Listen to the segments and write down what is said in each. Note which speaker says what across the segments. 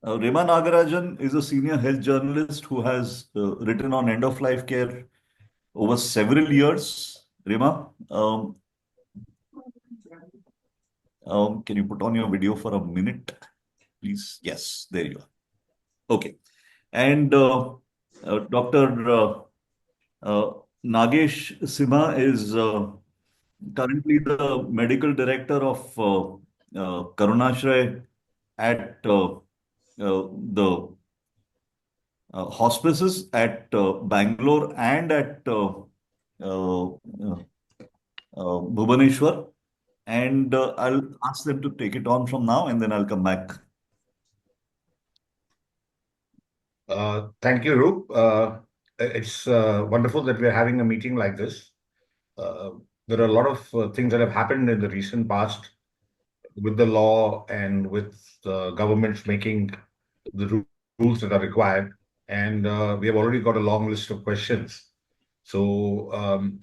Speaker 1: Rema Nagarajan is a senior health journalist who has written on end of life care over several years. Rema, can you put on your video for a minute, please? Yes, there you are. Okay. And Dr. Uh, Nagesh Simha is currently the medical director of Karunashray at the hospices at Bangalore and at Bhubaneswar. And I'll ask them to take it on from now and then I'll come back.
Speaker 2: Thank you, Roop. It's wonderful that we're having a meeting like this. There are a lot of things that have happened in the recent past with the law and with governments making the rules that are required. And we have already got a long list of questions. So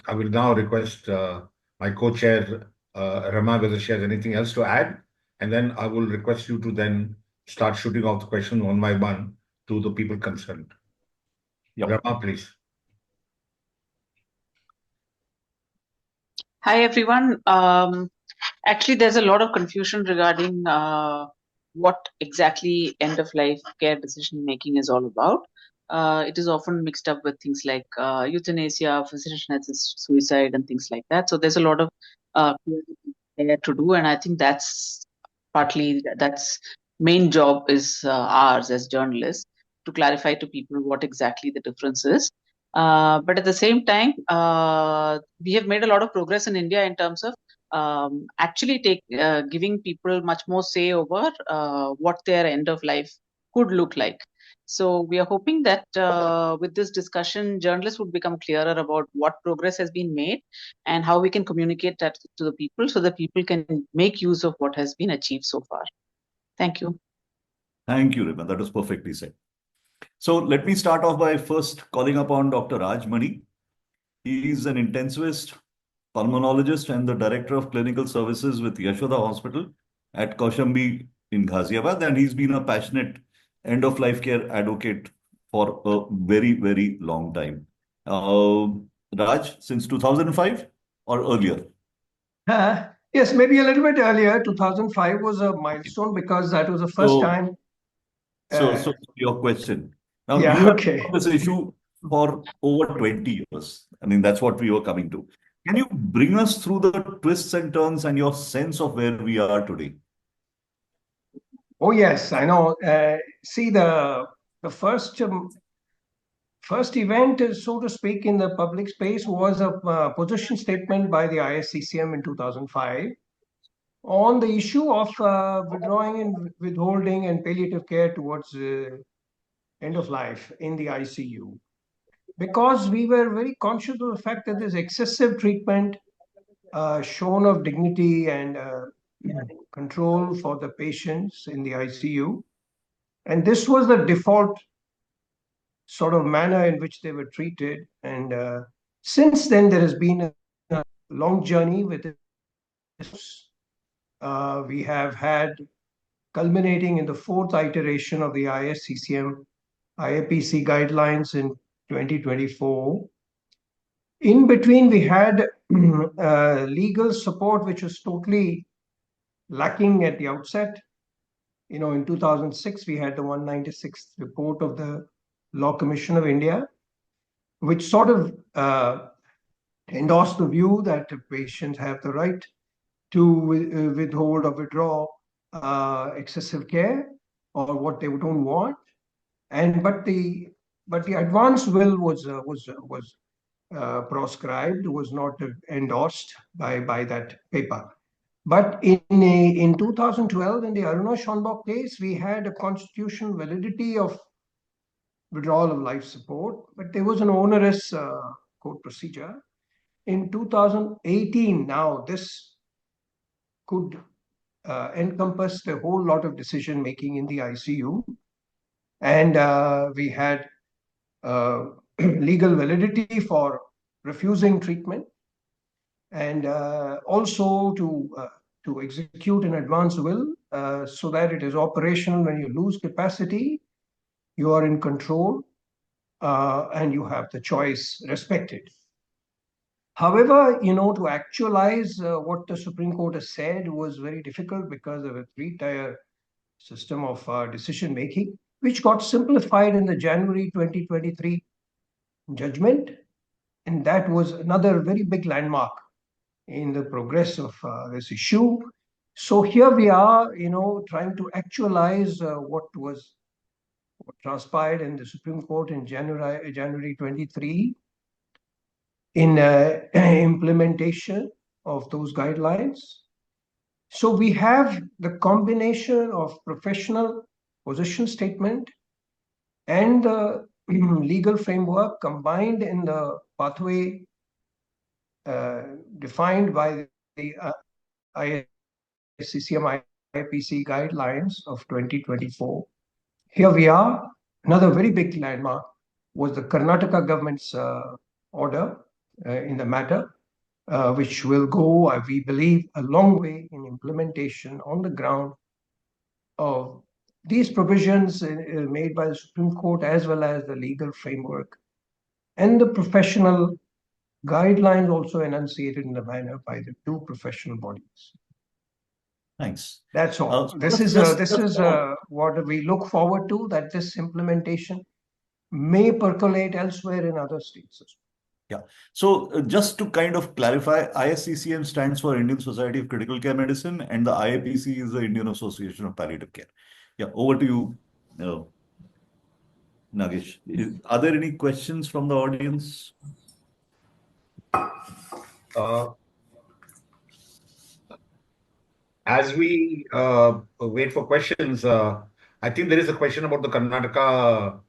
Speaker 2: I will now request my co-chair, Rama, whether she has anything else to add. And then I will request you to then start shooting off the question one by one to the people concerned.
Speaker 1: Yep.
Speaker 2: Rama, please.
Speaker 3: Hi, everyone. Actually, there's a lot of confusion regarding what exactly end-of-life care decision-making is all about. It is often mixed up with things like euthanasia, physician-assisted suicide, and things like that. So there's a lot of care to do, and I think that's main job is ours as journalists to clarify to people what exactly the difference is. But at the same time, we have made a lot of progress in India in terms of actually giving people much more say over what their end of life could look like. So we are hoping that with this discussion, journalists would become clearer about what progress has been made and how we can communicate that to the people so that people can make use of what has been achieved so far. Thank you.
Speaker 1: Thank you, Rima. That was perfectly said. So let me start off by first calling upon Dr. Rajani. He is an intensivist, pulmonologist, and the director of clinical services with Yashoda Hospital at Kaushambi in Ghaziabad. And he's been a passionate end-of-life care advocate for a very, very long time. Raj, since 2005 or earlier?
Speaker 4: Yes, maybe a little bit earlier. 2005 was a milestone because that was the first time.
Speaker 1: So your question. Now,
Speaker 4: Yeah,
Speaker 1: you have
Speaker 4: okay.
Speaker 1: this issue for over 20 years. I mean, that's what we were coming to. Can you bring us through the twists and turns and your sense of where we are today?
Speaker 4: Oh, yes, I know. See, the first event, so to speak, in the public space was a position statement by the ISCCM in 2005 on the issue of withdrawing and withholding and palliative care towards end of life in the ICU. Because we were very conscious of the fact that this excessive treatment shown of dignity and control for the patients in the ICU. And this was the default sort of manner in which they were treated. And since then, there has been a long journey with this. We have had, culminating in the fourth iteration of the ISCCM IAPC guidelines in 2024. In between, we had legal support, which was totally lacking at the outset. You know, in 2006, we had the 196th report of the Law Commission of India, which sort of endorsed the view that patients have the right to withhold or withdraw excessive care or what they don't want. But the advance will was proscribed, was not endorsed by that paper. But in 2012, in the Aruna Schonbach case, we had a constitutional validity of withdrawal of life support, but there was an onerous court procedure. In 2018, now this could encompass a whole lot of decision making in the ICU, and we had legal validity for refusing treatment, and also to execute an advance will so that it is operational. When you lose capacity, you are in control, and you have the choice respected. However, to actualize what the Supreme Court has said was very difficult because of a three-tier system of decision making, which got simplified in the January 2023 judgment. And that was another very big landmark in the progress of this issue. So here we are, trying to actualize what transpired in the Supreme Court in January 23 in implementation of those guidelines. So we have the combination of professional position statement and the legal framework combined in the pathway defined by the ICCM IPC guidelines of 2024. Here we are. Another very big landmark was the Karnataka government's order in the matter, which will go, we believe, a long way in implementation on the ground of these provisions made by the Supreme Court, as well as the legal framework and the professional guidelines also enunciated in the manner by the two professional bodies.
Speaker 1: Thanks.
Speaker 4: That's all. This is what we look forward to, that this implementation may percolate elsewhere in other states as well.
Speaker 1: Yeah. So just to kind of clarify, ISCCM stands for Indian Society of Critical Care Medicine, and the IAPC is the Indian Association of Palliative Care. Yeah, over to you, Nagesh. Are there any questions from the audience?
Speaker 2: As we wait for questions, I think there is a question about the Karnataka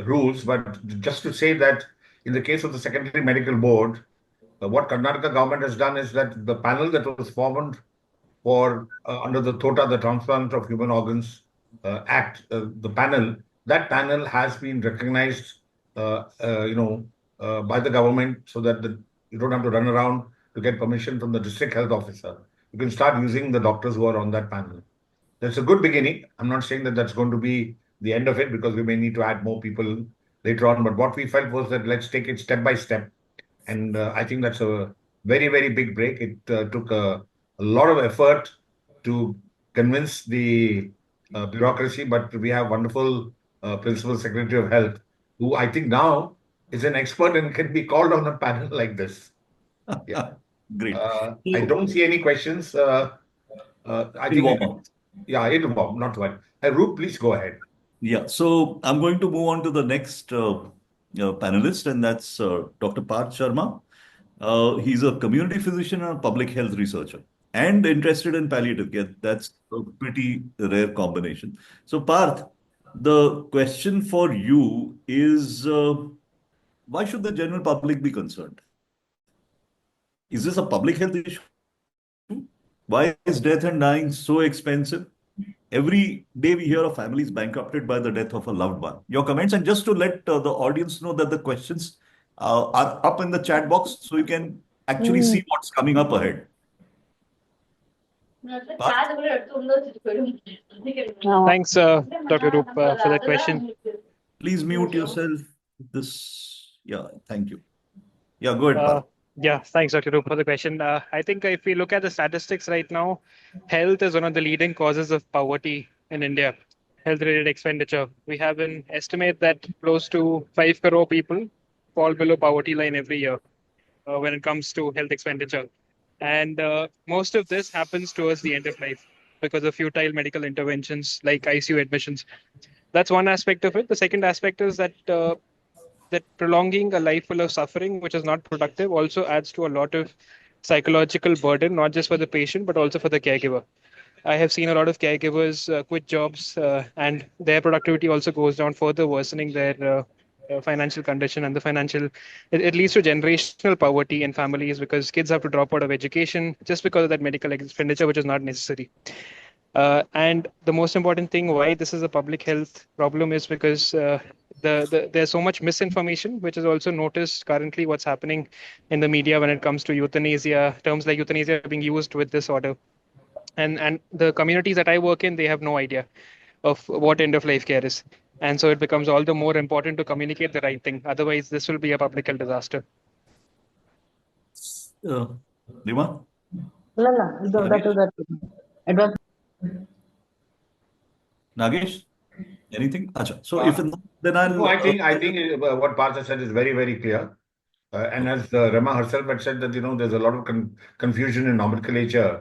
Speaker 2: rules, but just to say that in the case of the Secondary Medical Board, what Karnataka government has done is that the panel that was formed for under the TOTA, the Transplant of Human Organs Act, that panel has been recognized, by the government, so that you don't have to run around to get permission from the district health officer. You can start using the doctors who are on that panel. That's a good beginning. I'm not saying that that's going to be the end of it, because we may need to add more people later on. But what we felt was that let's take it step by step. And I think that's a very, very big break. It took a lot of effort to convince the bureaucracy, but we have wonderful Principal Secretary of Health, who I think now is an expert and can be called on a panel like this. Yeah.
Speaker 1: Great.
Speaker 2: I don't see any questions. I think it'll warm, not one. Roop, please go ahead.
Speaker 1: Yeah, so I'm going to move on to the next panelist, and that's Dr. Parth Sharma. He's a community physician and a public health researcher, and interested in palliative care. That's a pretty rare combination. So, Parth, the question for you is, why should the general public be concerned? Is this a public health issue? Why is death and dying so expensive? Every day we hear of families bankrupted by the death of a loved one. Your comments, and just to let the audience know that the questions are up in the chat box, so you can actually see what's coming up ahead.
Speaker 5: Thanks, Dr. Roop, for that question.
Speaker 1: Please mute yourself. Thank you. Yeah, go ahead, Parth.
Speaker 5: Yeah, thanks, Dr. Roop, for the question. I think if we look at the statistics right now, health is one of the leading causes of poverty in India, health-related expenditure. We have an estimate that close to 5 crore people fall below poverty line every year when it comes to health expenditure. And most of this happens towards the end of life because of futile medical interventions like ICU admissions. That's one aspect of it. The second aspect is that that prolonging a life full of suffering, which is not productive, also adds to a lot of psychological burden, not just for the patient, but also for the caregiver. I have seen a lot of caregivers quit jobs and their productivity also goes down, further worsening their financial condition, and it leads to generational poverty in families because kids have to drop out of education just because of that medical expenditure, which is not necessary. And the most important thing why this is a public health problem is because there's so much misinformation, which is also noticed currently what's happening in the media when it comes to euthanasia. Terms like euthanasia are being used with this order. And the communities that I work in, they have no idea of what end of life care is. And so it becomes all the more important to communicate the right thing. Otherwise, this will be a public health disaster.
Speaker 1: Rima?
Speaker 6: ಇಲ್ಲ ಇಲ್ಲ ಇದು
Speaker 1: Nagesh?
Speaker 6: advance
Speaker 1: Nagesh? Anything? Acha. So
Speaker 2: Uh,
Speaker 1: if not, then I'll.
Speaker 2: No, I think what Parth has said is very, very clear. And as Rama herself had said that, there's a lot of confusion in nomenclature.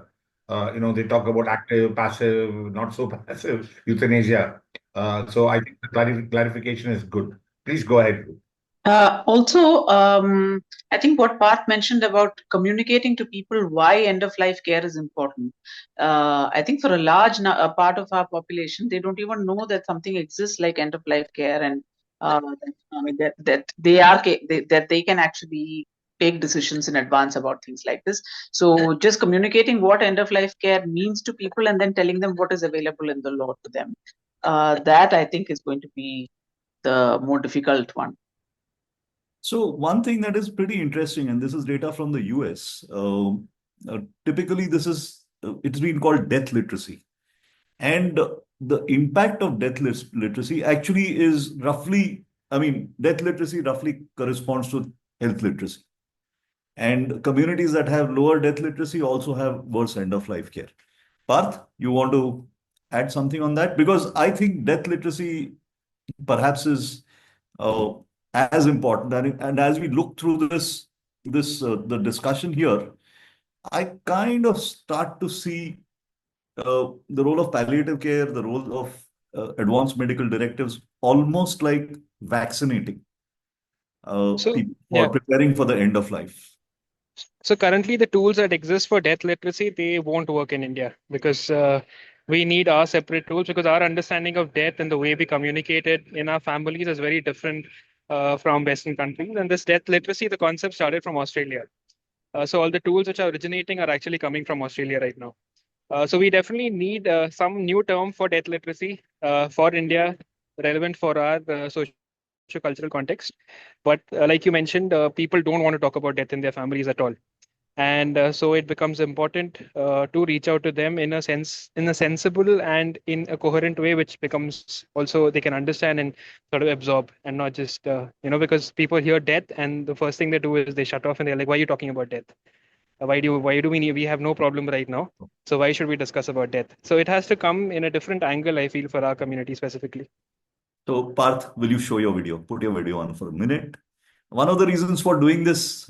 Speaker 2: They talk about active, passive, not so passive, euthanasia. So I think the clarification is good. Please go ahead.
Speaker 3: Also, I think what Parth mentioned about communicating to people why end of life care is important. I think for a large part of our population, they don't even know that something exists like end of life care, and that they can actually take decisions in advance about things like this. So just communicating what end of life care means to people and then telling them what is available in the law to them, that I think is going to be the more difficult one.
Speaker 1: So one thing that is pretty interesting, and this is data from the US, typically it's been called death literacy. And the impact of death literacy actually is roughly, death literacy roughly corresponds to health literacy. And communities that have lower death literacy also have worse end of life care. Parth, you want to add something on that? Because I think death literacy perhaps is as important. And as we look through the discussion here, I kind of start to see the role of palliative care, the role of advanced medical directives, almost like vaccinating people or preparing for the end of life.
Speaker 5: So currently, the tools that exist for death literacy, they won't work in India because we need our separate tools, because our understanding of death and the way we communicate it in our families is very different from Western countries. And this death literacy, the concept started from Australia. So all the tools which are originating are actually coming from Australia right now. So we definitely need some new term for death literacy for India, relevant for our socio-cultural context. But like you mentioned, people don't want to talk about death in their families at all. And so it becomes important to reach out to them in a sensible and in a coherent way, which becomes also they can understand and sort of absorb, and not just because people hear death and the first thing they do is they shut off and they're like, why are you talking about death? Why do we need, we have no problem right now, so why should we discuss about death? So it has to come in a different angle, I feel, for our community specifically.
Speaker 1: So Parth, will you show your video? Put your video on for a minute. One of the reasons for doing this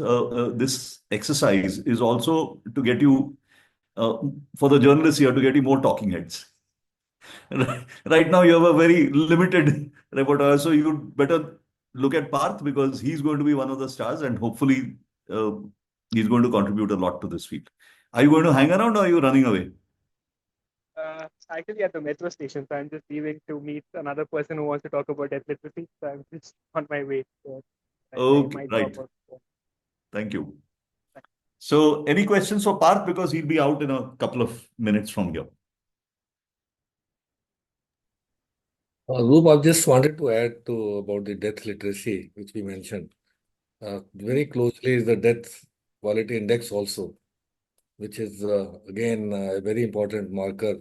Speaker 1: exercise is also to get you, for the journalists here, to get you more talking heads. Right now, you have a very limited repertoire, so you better look at Parth, because he's going to be one of the stars, and hopefully he's going to contribute a lot to this field. Are you going to hang around, or are you running away?
Speaker 5: Actually, at the metro station, so I'm just leaving to meet another person who wants to talk about death literacy. So I'm just on my way. So
Speaker 1: Okay, right. Thank you. So, any questions for Parth, because he'll be out in a couple of minutes from here.
Speaker 7: Roop, I just wanted to add to about the death literacy, which we mentioned. Very closely is the death quality index also, which is again a very important marker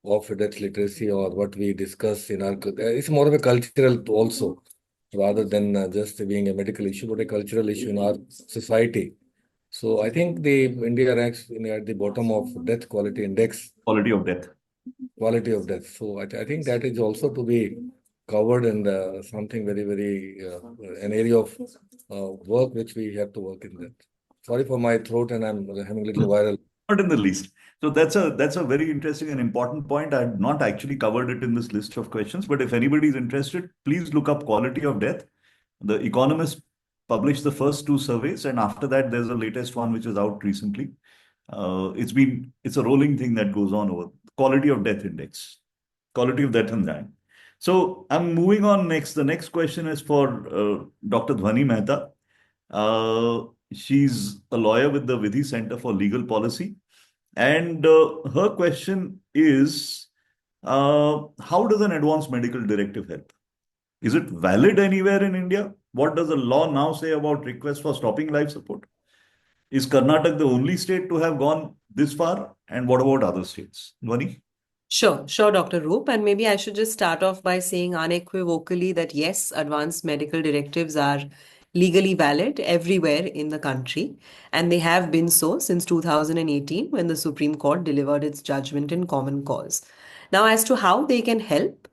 Speaker 7: of death literacy, or what we discuss in our. It's more of a cultural also, rather than just being a medical issue, but a cultural issue in our society. So I think India ranks at the bottom of death quality index.
Speaker 1: Quality of death.
Speaker 7: Quality of death. So I think that is also to be covered, and something very, very an area of work which we have to work in that. Sorry for my throat, and I'm having a little viral.
Speaker 1: Not in the least. So that's a very interesting and important point. I had not actually covered it in this list of questions, but if anybody is interested, please look up quality of death. The Economist published the first 2 surveys, and after that, there's a latest one which is out recently. It's a rolling thing that goes on over quality of death index, quality of death and dying. So I'm moving on next. The next question is for Dr. Dhvani Mehta. She's a lawyer with the Vidhi Centre for Legal Policy. And her question is, how does an advanced medical directive help? Is it valid anywhere in India? What does the law now say about requests for stopping life support? Is Karnataka the only state to have gone this far? And what about other states? Dhvani?
Speaker 8: Sure, Dr. Roop. And maybe I should just start off by saying unequivocally that yes, advanced medical directives are legally valid everywhere in the country. And they have been so since 2018 when the Supreme Court delivered its judgment in common cause. Now, as to how they can help,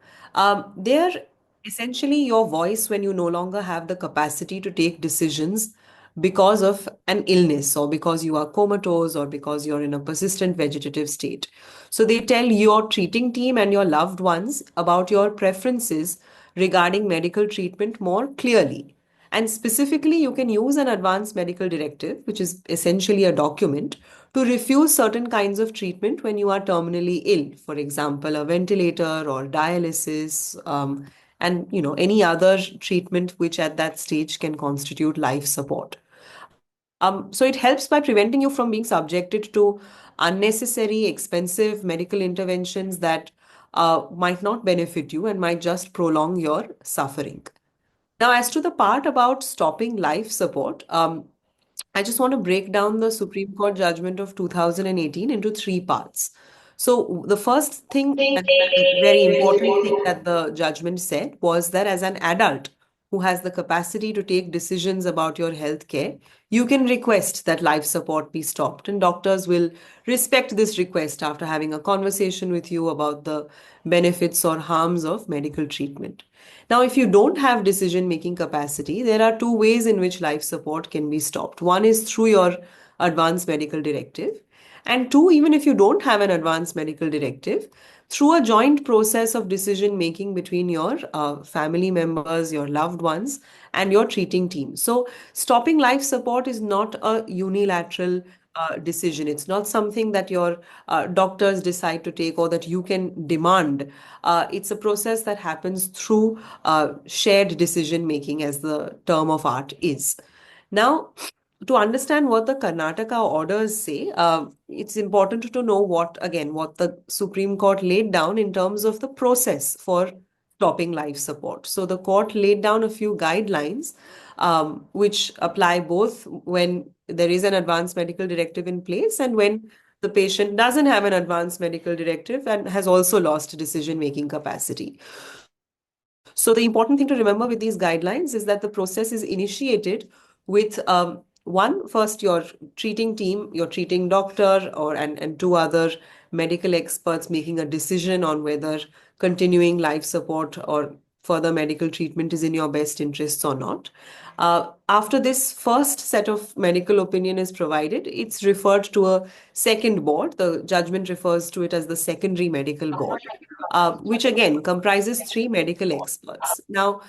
Speaker 8: they're essentially your voice when you no longer have the capacity to take decisions because of an illness or because you are comatose or because you're in a persistent vegetative state. So they tell your treating team and your loved ones about your preferences regarding medical treatment more clearly. And specifically, you can use an advanced medical directive, which is essentially a document, to refuse certain kinds of treatment when you are terminally ill. For example, a ventilator or dialysis, and any other treatment which at that stage can constitute life support. So it helps by preventing you from being subjected to unnecessary, expensive medical interventions that might not benefit you and might just prolong your suffering. Now, as to the part about stopping life support, I just want to break down the Supreme Court judgment of 2018 into three parts. So, the first thing and very important thing that the judgment said was that as an adult who has the capacity to take decisions about your health care, you can request that life support be stopped, and doctors will respect this request after having a conversation with you about the benefits or harms of medical treatment. Now, if you don't have decision making capacity, there are two ways in which life support can be stopped. One is through your advanced medical directive. And two, even if you don't have an advanced medical directive, through a joint process of decision making between your family members, your loved ones, and your treating team. So, stopping life support is not a unilateral decision. It's not something that your doctors decide to take or that you can demand. It's a process that happens through shared decision making, as the term of art is. Now, to understand what the Karnataka orders say, it's important to know what the Supreme Court laid down in terms of the process for stopping life support. So the court laid down a few guidelines which apply both when there is an advanced medical directive in place and when the patient doesn't have an advanced medical directive and has also lost decision-making capacity. So the important thing to remember with these guidelines is that the process is initiated with first your treating team, your treating doctor, and two other medical experts making a decision on whether continuing life support or further medical treatment is in your best interests or not. After this first set of medical opinion is provided, it's referred to a second board. The judgment refers to it as the secondary medical board, which again comprises three medical experts. Now,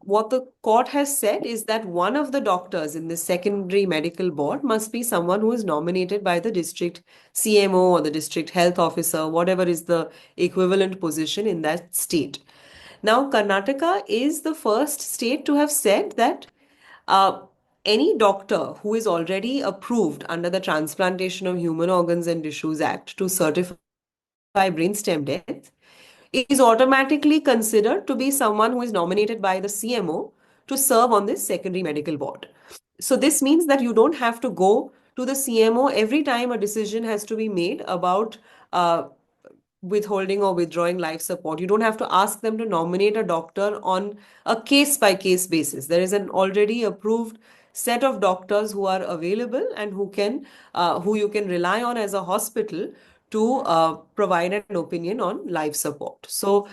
Speaker 8: what the court has said is that one of the doctors in the secondary medical board must be someone who is nominated by the district CMO or the district health officer, whatever is the equivalent position in that state. Now, Karnataka is the first state to have said that any doctor who is already approved under the Transplantation of Human Organs and Tissues Act to certify brainstem death is automatically considered to be someone who is nominated by the CMO to serve on this secondary medical board. So this means that you don't have to go to the CMO every time a decision has to be made about withholding or withdrawing life support. You don't have to ask them to nominate a doctor on a case-by-case basis. There is an already approved set of doctors who are available and who you can rely on as a hospital to provide an opinion on life support. So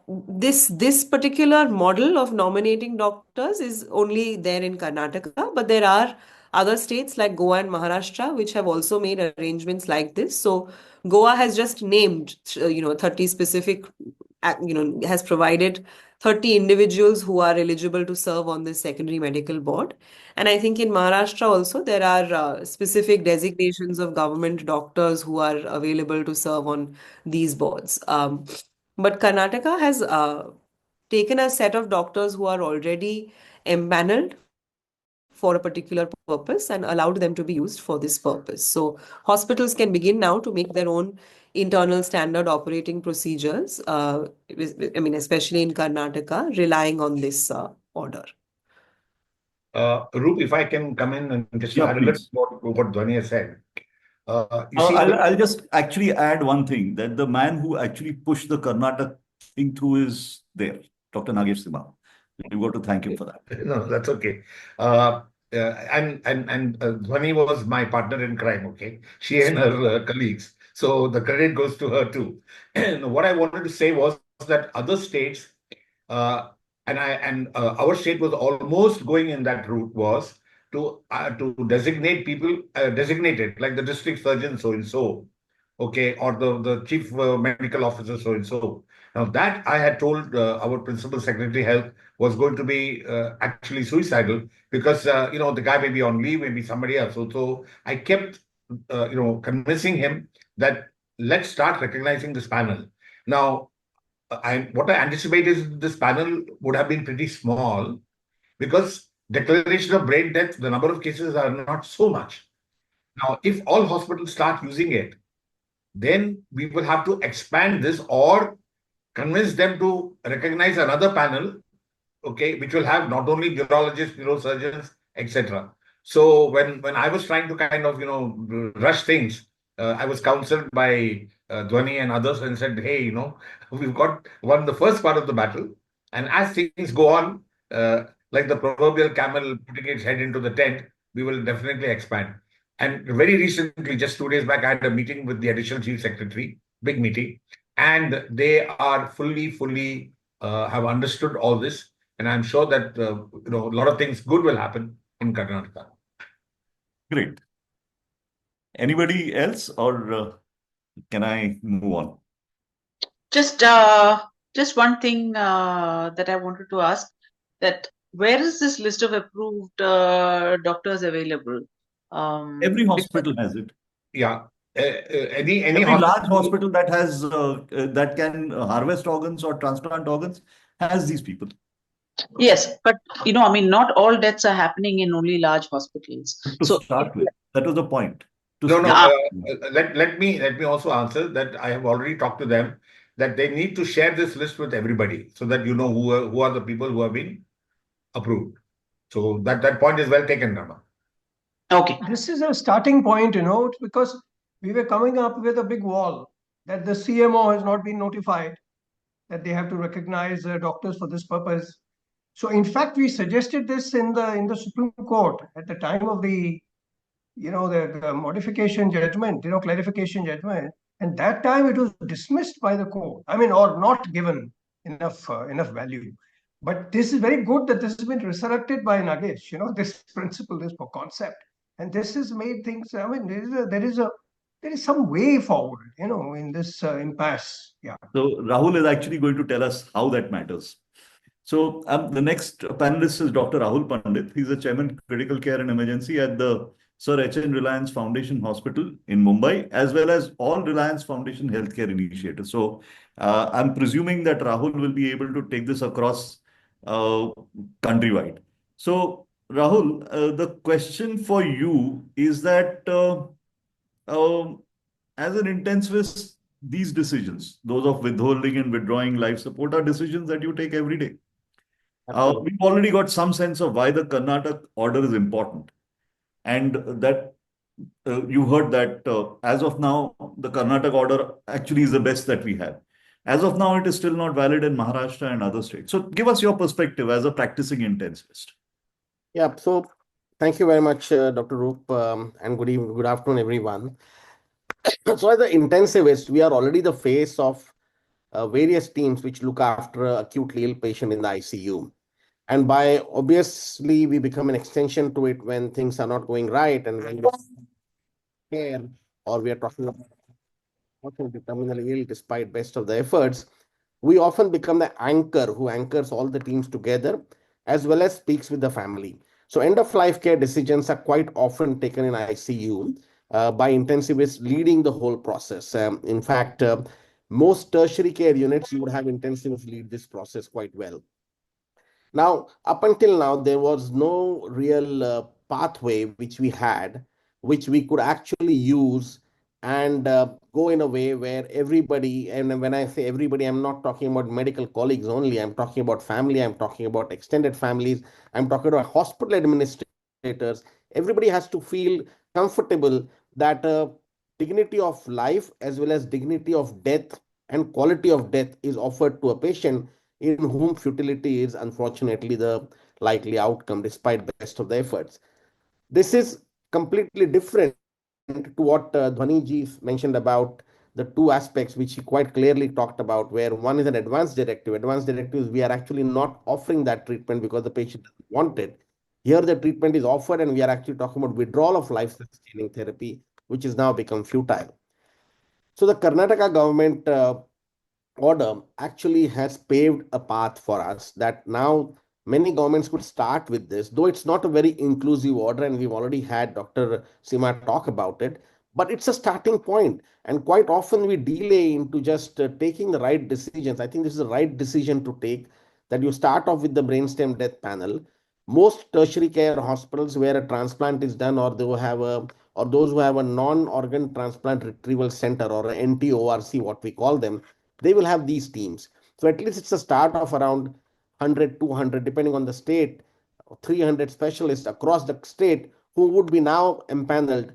Speaker 8: this particular model of nominating doctors is only there in Karnataka, but there are other states like Goa and Maharashtra which have also made arrangements like this. So Goa has just named 30 specific, has provided 30 individuals who are eligible to serve on this secondary medical board. And I think in Maharashtra also there are specific designations of government doctors who are available to serve on these boards. But Karnataka has taken a set of doctors who are already empaneled for a particular purpose and allowed them to be used for this purpose. So hospitals can begin now to make their own internal standard operating procedures, especially in Karnataka, relying on this order.
Speaker 2: Roop, if I can come in and just
Speaker 1: Yeah,
Speaker 2: add a little
Speaker 1: please.
Speaker 2: more to what Dhvani has said. You see,
Speaker 1: I'll just actually add one thing, that the man who actually pushed the Karnataka thing through is there, Dr. Nagesh Simha. We've got to thank him for that.
Speaker 2: no, that's okay. And Dhvani was my partner in crime. Okay, she and her colleagues. So the credit goes to her too. And what I wanted to say was that other states, uh, our state was almost going in that route, was to designate people designated, like the district surgeon so and so, okay, or the chief medical officer so and so. Now that I had told our principal secretary health was going to be actually suicidal, because the guy may be on leave, maybe somebody else. So I kept convincing him that let's start recognizing this panel. Now, what I anticipate is this panel would have been pretty small, because declaration of brain death, the number of cases are not so much. Now, if all hospitals start using it, then we will have to expand this or convince them to recognize another panel, okay, which will have not only neurologists, neurosurgeons, etc. So when I was trying to kind of rush things, I was counseled by Dhvani and others and said, hey, we've got won the first part of the battle, and as things go on, like the proverbial camel putting its head into the tent, we will definitely expand. And very recently, just 2 days back, I had a meeting with the additional chief secretary, big meeting, and they are fully have understood all this, and I'm sure that a lot of things good will happen in Karnataka.
Speaker 1: Great. Anybody else, or can I move on?
Speaker 3: Just one thing that I wanted to ask, that where is this list of approved doctors available?
Speaker 1: Every hospital has it.
Speaker 2: Yeah. Any
Speaker 1: Every
Speaker 2: hospital,
Speaker 1: large hospital that has that can harvest organs or transplant organs has these people.
Speaker 3: Yes, but I mean, not all deaths are happening in only large hospitals.
Speaker 1: To
Speaker 3: So
Speaker 1: start with, that was the point.
Speaker 2: No,
Speaker 3: Yeah.
Speaker 2: let me also answer that. I have already talked to them that they need to share this list with everybody, so that you know who are the people who have been approved. So that point is well taken, Rama.
Speaker 3: Okay.
Speaker 4: This is a starting point, because we were coming up with a big wall that the CMO has not been notified, that they have to recognize doctors for this purpose. So in fact, we suggested this in the Supreme Court at the time of the modification judgment, clarification judgment, and that time it was dismissed by the court. I mean, or not given enough value. But this is very good that this has been resurrected by Nagesh. This principle, this concept, and this has made things. I mean, there is some way forward, in this impasse. Yeah.
Speaker 1: So Rahul is actually going to tell us how that matters. So the next panelist is Dr. Rahul Pandit. He's the chairman critical care and emergency at the Sir H.N. Reliance Foundation Hospital in Mumbai, as well as all Reliance Foundation healthcare initiatives. So I'm presuming that Rahul will be able to take this across countrywide. So Rahul, the question for you is that as an intensivist, these decisions, those of withholding and withdrawing life support, are decisions that you take every day. We've already got some sense of why the Karnataka order is important. And that you heard that as of now, the Karnataka order actually is the best that we have. As of now, it is still not valid in Maharashtra and other states. So give us your perspective as a practicing intensivist.
Speaker 9: Yeah, so thank you very much, Dr. Roop, and good afternoon, everyone. So as an intensivist, we are already the face of various teams which look after acutely ill patient in the ICU. And by obviously, we become an extension to it when things are not going right, and when we care, or we are talking about terminally ill despite best of the efforts, we often become the anchor who anchors all the teams together, as well as speaks with the family. So end-of-life care decisions are quite often taken in ICU by intensivists leading the whole process. In fact, most tertiary care units, you would have intensivists lead this process quite well. Now, up until now, there was no real pathway which we had, which we could actually use and go in a way where everybody, and when I say everybody, I'm not talking about medical colleagues only, I'm talking about family, I'm talking about extended families, I'm talking about hospital administrators. Everybody has to feel comfortable that dignity of life as well as dignity of death and quality of death is offered to a patient in whom futility is unfortunately the likely outcome despite best of the efforts. This is completely different to what Dhvani ji mentioned about the two aspects which he quite clearly talked about, where one is an advanced directive. Advanced directives, we are actually not offering that treatment because the patient doesn't want it. Here, the treatment is offered, and we are actually talking about withdrawal of life-sustaining therapy, which has now become futile. So the Karnataka government order actually has paved a path for us that now many governments could start with this, though it's not a very inclusive order, and we've already had Dr. Sima talk about it, but it's a starting point. And quite often we delay into just taking the right decisions. I think this is the right decision to take, that you start off with the brainstem death panel. Most tertiary care hospitals where a transplant is done, or they will have a or those who have a non-organ transplant retrieval center, or a NTORC, what we call them, they will have these teams. So at least it's a start of around 100, 200, depending on the state, 300 specialists across the state who would be now empaneled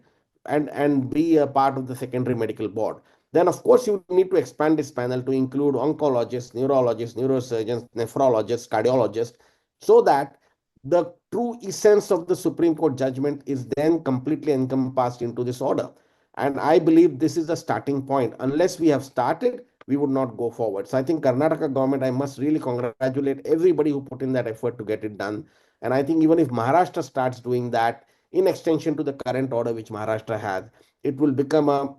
Speaker 9: and be a part of the secondary medical board. Then, of course, you need to expand this panel to include oncologists, neurologists, neurosurgeons, nephrologists, cardiologists, so that the true essence of the Supreme Court judgment is then completely encompassed into this order. And I believe this is the starting point. Unless we have started, we would not go forward. So I think Karnataka government, I must really congratulate everybody who put in that effort to get it done. And I think even if Maharashtra starts doing that in extension to the current order which Maharashtra has, it will become a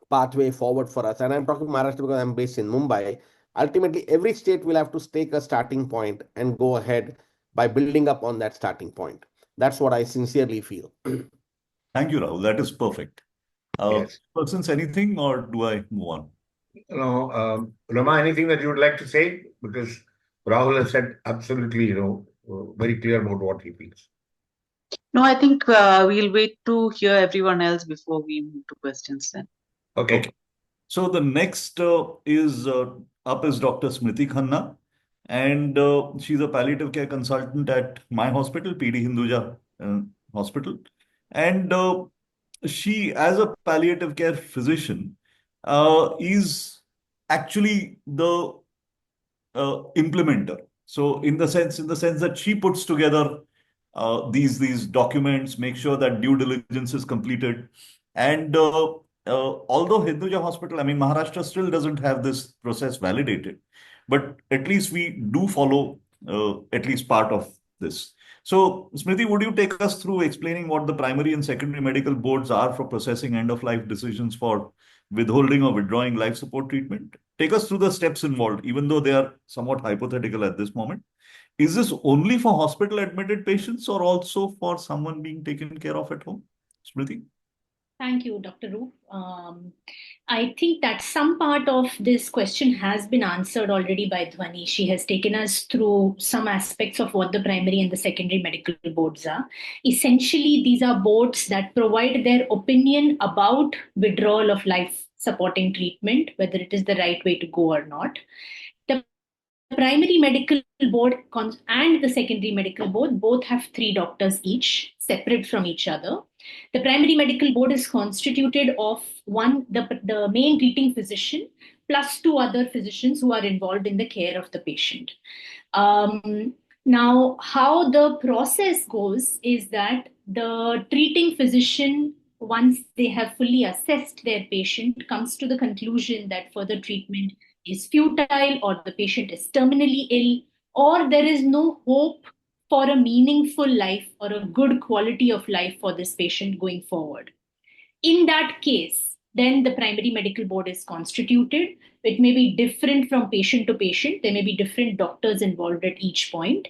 Speaker 9: pathway forward for us. And I'm talking Maharashtra because I'm based in Mumbai. Ultimately, every state will have to take a starting point and go ahead by building up on that starting point. That's what I sincerely feel.
Speaker 1: Thank you, Rahul. That is perfect.
Speaker 2: Yes.
Speaker 1: Persons, anything, or do I move on?
Speaker 2: No, Rama, anything that you would like to say? Because Rahul has said absolutely, very clear about what he feels.
Speaker 3: No, I think we'll wait to hear everyone else before we move to questions then.
Speaker 2: Okay.
Speaker 1: So the next is up is Dr. Smriti Khanna, and she's a palliative care consultant at my hospital, PD Hinduja Hospital. And she, as a palliative care physician, is actually the implementer. So in the sense that she puts together these documents, make sure that due diligence is completed. And although Hinduja Hospital, I mean, Maharashtra still doesn't have this process validated, but at least we do follow at least part of this. So, Smriti, would you take us through explaining what the primary and secondary medical boards are for processing end-of-life decisions for withholding or withdrawing life support treatment? Take us through the steps involved, even though they are somewhat hypothetical at this moment. Is this only for hospital admitted patients or also for someone being taken care of at home? Smriti?
Speaker 10: Thank you, Dr. Roop. I think that some part of this question has been answered already by Dhvani. She has taken us through some aspects of what the primary and the secondary medical boards are. Essentially, these are boards that provide their opinion about withdrawal of life supporting treatment, whether it is the right way to go or not. The primary medical board and the secondary medical board both have 3 doctors each, separate from each other. The primary medical board is constituted of the main treating physician plus 2 other physicians who are involved in the care of the patient. Now, how the process goes is that the treating physician, once they have fully assessed their patient, comes to the conclusion that further treatment is futile, or the patient is terminally ill, or there is no hope for a meaningful life or a good quality of life for this patient going forward. In that case, then the primary medical board is constituted. It may be different from patient to patient. There may be different doctors involved at each point.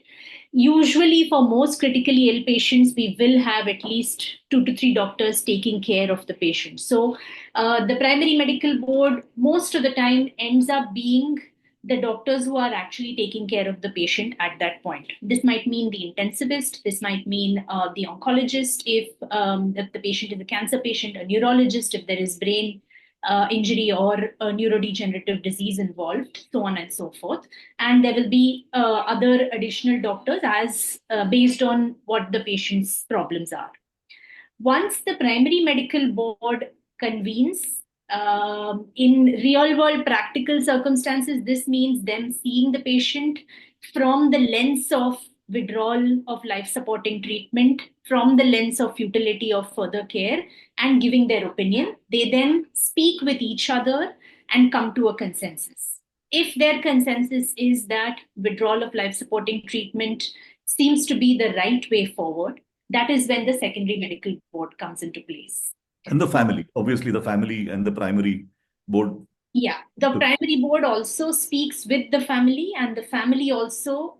Speaker 10: Usually, for most critically ill patients, we will have at least 2 to 3 doctors taking care of the patient. So, the primary medical board most of the time ends up being the doctors who are actually taking care of the patient at that point. This might mean the intensivist, this might mean the oncologist if the patient is a cancer patient, a neurologist if there is brain injury or a neurodegenerative disease involved, so on and so forth. And there will be other additional doctors as based on what the patient's problems are. Once the primary medical board convenes, in real world practical circumstances, this means them seeing the patient from the lens of withdrawal of life supporting treatment, from the lens of futility of further care, and giving their opinion. They then speak with each other and come to a consensus. If their consensus is that withdrawal of life supporting treatment seems to be the right way forward, that is when the secondary medical board comes into place.
Speaker 1: And the family, obviously the family and the primary board.
Speaker 10: Yeah, the primary board also speaks with the family, and the family also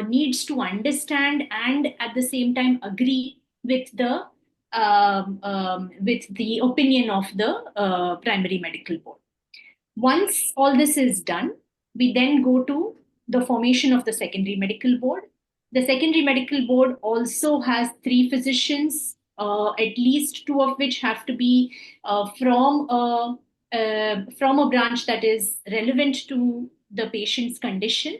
Speaker 10: needs to understand and at the same time agree with the opinion of the primary medical board. Once all this is done, we then go to the formation of the secondary medical board. The secondary medical board also has 3 physicians, at least 2 of which have to be from a branch that is relevant to the patient's condition.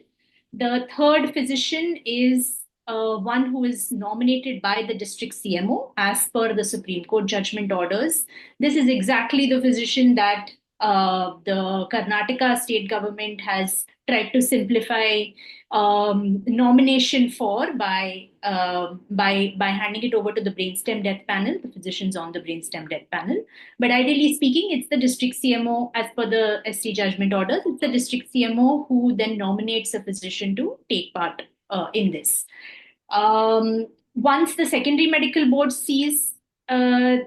Speaker 10: The 3rd physician is one who is nominated by the district CMO as per the Supreme Court judgment orders. This is exactly the physician that the Karnataka state government has tried to simplify nomination for by handing it over to the brainstem death panel, the physicians on the brainstem death panel. But ideally speaking, it's the district CMO as per the ST judgment orders. It's the district CMO who then nominates a physician to take part in this. Once the secondary medical board sees the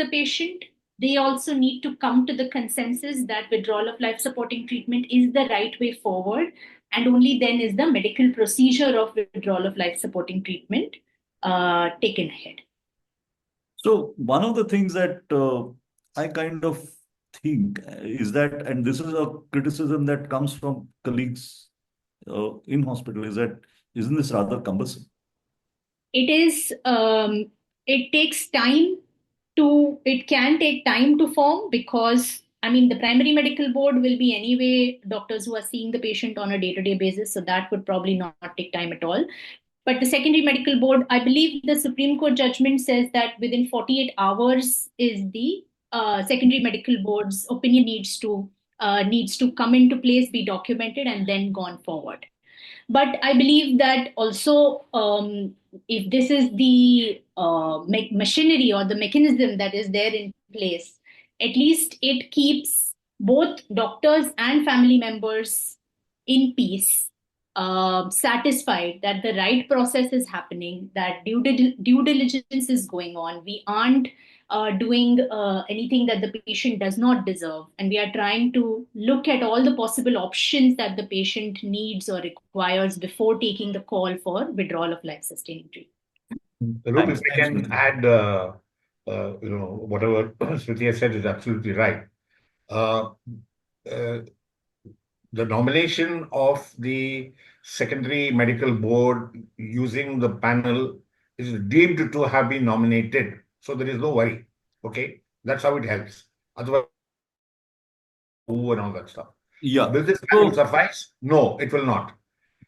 Speaker 10: patient, they also need to come to the consensus that withdrawal of life supporting treatment is the right way forward, and only then is the medical procedure of withdrawal of life supporting treatment taken ahead.
Speaker 1: So one of the things that I kind of think is that, and this is a criticism that comes from colleagues in hospital, is that isn't this rather cumbersome?
Speaker 10: It is. It takes time it can take time to form, because the primary medical board will be anyway doctors who are seeing the patient on a day-to-day basis, so that would probably not take time at all. But the secondary medical board, I believe the Supreme Court judgment says that within 48 hours is the secondary medical board's opinion needs to come into place, be documented, and then gone forward. But I believe that also, if this is the machinery or the mechanism that is there in place, at least it keeps both doctors and family members in peace, satisfied that the right process is happening, that due diligence is going on. We aren't doing anything that the patient does not deserve. And we are trying to look at all the possible options that the patient needs or requires before taking the call for withdrawal of life-sustaining treatment.
Speaker 2: Roop, if I can add, whatever Smriti has said is absolutely right. The nomination of the secondary medical board using the panel is deemed to have been nominated. So there is no worry. Okay. That's how it helps. Otherwise, and all that stuff.
Speaker 1: Yeah.
Speaker 2: Will this panel suffice? No, it will not.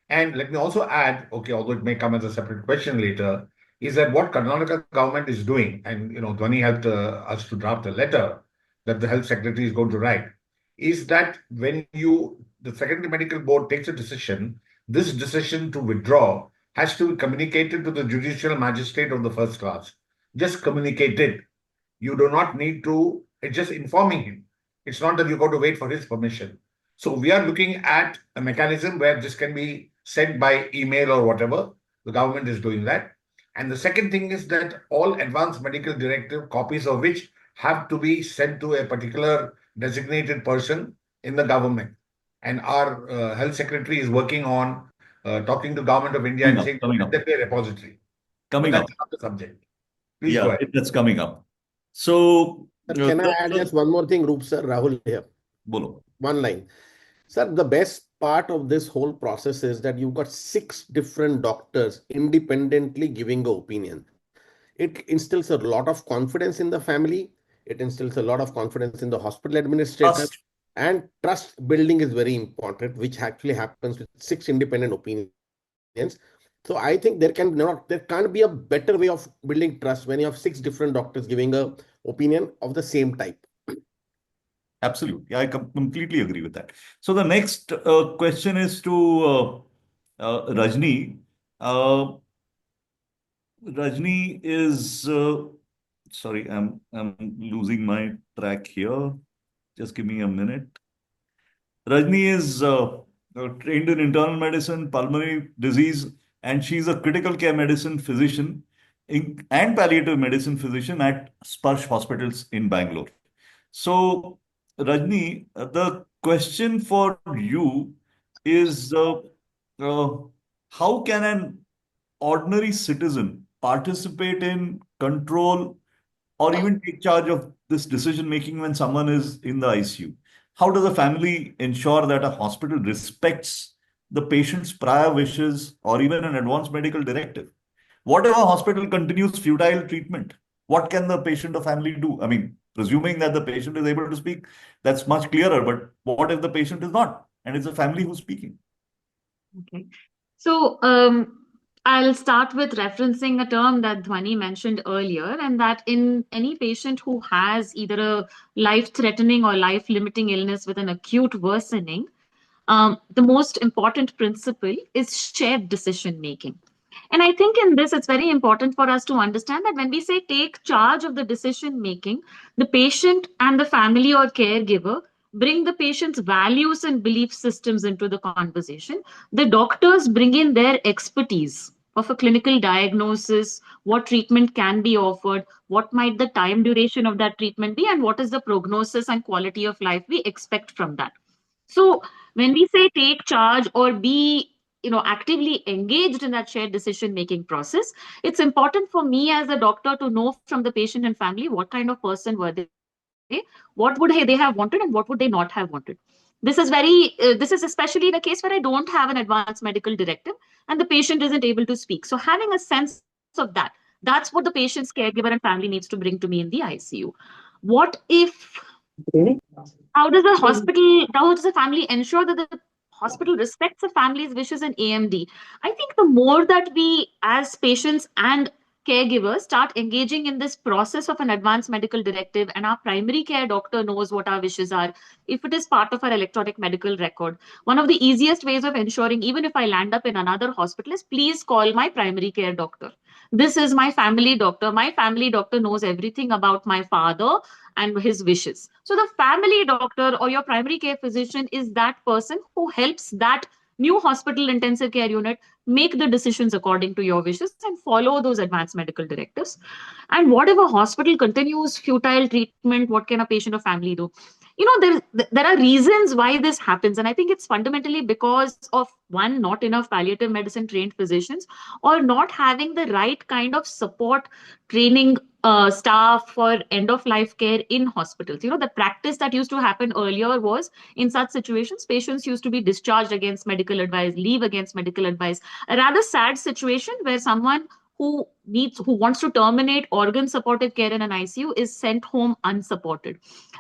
Speaker 2: And let me also add, okay, although it may come as a separate question later, is that what Karnataka government is doing, and Dhvani helped us to draft a letter that the health secretary is going to write, is that when the secondary medical board takes a decision, this decision to withdraw has to be communicated to the judicial magistrate of the first class. Just communicate it. You do not need to, it's just informing him. It's not that you got to wait for his permission. So we are looking at a mechanism where this can be sent by email or whatever. The government is doing that. And the second thing is that all advanced medical directive, copies of which have to be sent to a particular designated person in the government. And our health secretary is working on talking to Government of India and saying that be a repository. That's another subject. Please go ahead.
Speaker 1: That's coming up. So
Speaker 9: can I add just one more thing, Roop sir, Rahul here?
Speaker 1: Bolo.
Speaker 9: One line. Sir, the best part of this whole process is that you've got 6 different doctors independently giving an opinion. It instills a lot of confidence in the family. It instills a lot of confidence in the hospital administrator.
Speaker 1: Trust.
Speaker 9: And trust building is very important, which actually happens with 6 independent opinions. So I think there can't be a better way of building trust when you have 6 different doctors giving a opinion of the same type.
Speaker 1: Absolutely. I completely agree with that. So the next question is to Rajni. Rajni is, sorry, I'm losing my track here. Just give me a minute. Rajni is trained in internal medicine, pulmonary disease, and she's a critical care medicine physician and palliative medicine physician at Sparsh hospitals in Bangalore. So, Rajni, the question for you is how can an ordinary citizen participate in, control, or even take charge of this decision making when someone is in the ICU? How does a family ensure that a hospital respects the patient's prior wishes or even an advanced medical directive? What if a hospital continues futile treatment? What can the patient or family do? I mean, presuming that the patient is able to speak, that's much clearer. But what if the patient is not and it's the family who's speaking?
Speaker 11: Okay. So I'll start with referencing a term that Dhvani mentioned earlier, and that in any patient who has either a life-threatening or life-limiting illness with an acute worsening, the most important principle is shared decision making. And I think in this, it's very important for us to understand that when we say take charge of the decision making, the patient and the family or caregiver bring the patient's values and belief systems into the conversation. The doctors bring in their expertise of a clinical diagnosis, what treatment can be offered, what might the time duration of that treatment be, and what is the prognosis and quality of life we expect from that. So when we say take charge or be actively engaged in that shared decision making process, it's important for me as a doctor to know from the patient and family what kind of person were they, what would they have wanted, and what would they not have wanted. This is especially in a case where I don't have an advanced medical directive and the patient isn't able to speak. So having a sense of that's what the patient's caregiver and family needs to bring to me in the ICU. What if how does the family ensure that the hospital respects the family's wishes in AMD? I think the more that we, as patients and caregivers, start engaging in this process of an advanced medical directive, and our primary care doctor knows what our wishes are, if it is part of our electronic medical record, one of the easiest ways of ensuring, even if I land up in another hospital, is please call my primary care doctor. This is my family doctor. My family doctor knows everything about my father and his wishes. So the family doctor or your primary care physician is that person who helps that new hospital intensive care unit make the decisions according to your wishes and follow those advanced medical directives. And what if a hospital continues futile treatment? What can a patient or family do? There are reasons why this happens, and I think it's fundamentally because of, one, not enough palliative medicine trained physicians, or not having the right kind of support training staff for end of life care in hospitals. The practice that used to happen earlier was, in such situations, patients used to be discharged against medical advice, leave against medical advice. A rather sad situation where someone who wants to terminate organ supportive care in an ICU is sent home unsupported.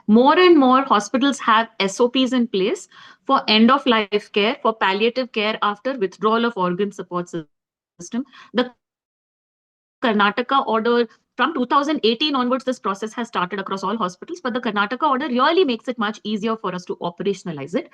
Speaker 11: More and more hospitals have SOPs in place for end of life care, for palliative care after withdrawal of organ support system. The Karnataka order from 2018 onwards, this process has started across all hospitals, but the Karnataka order really makes it much easier for us to operationalize it.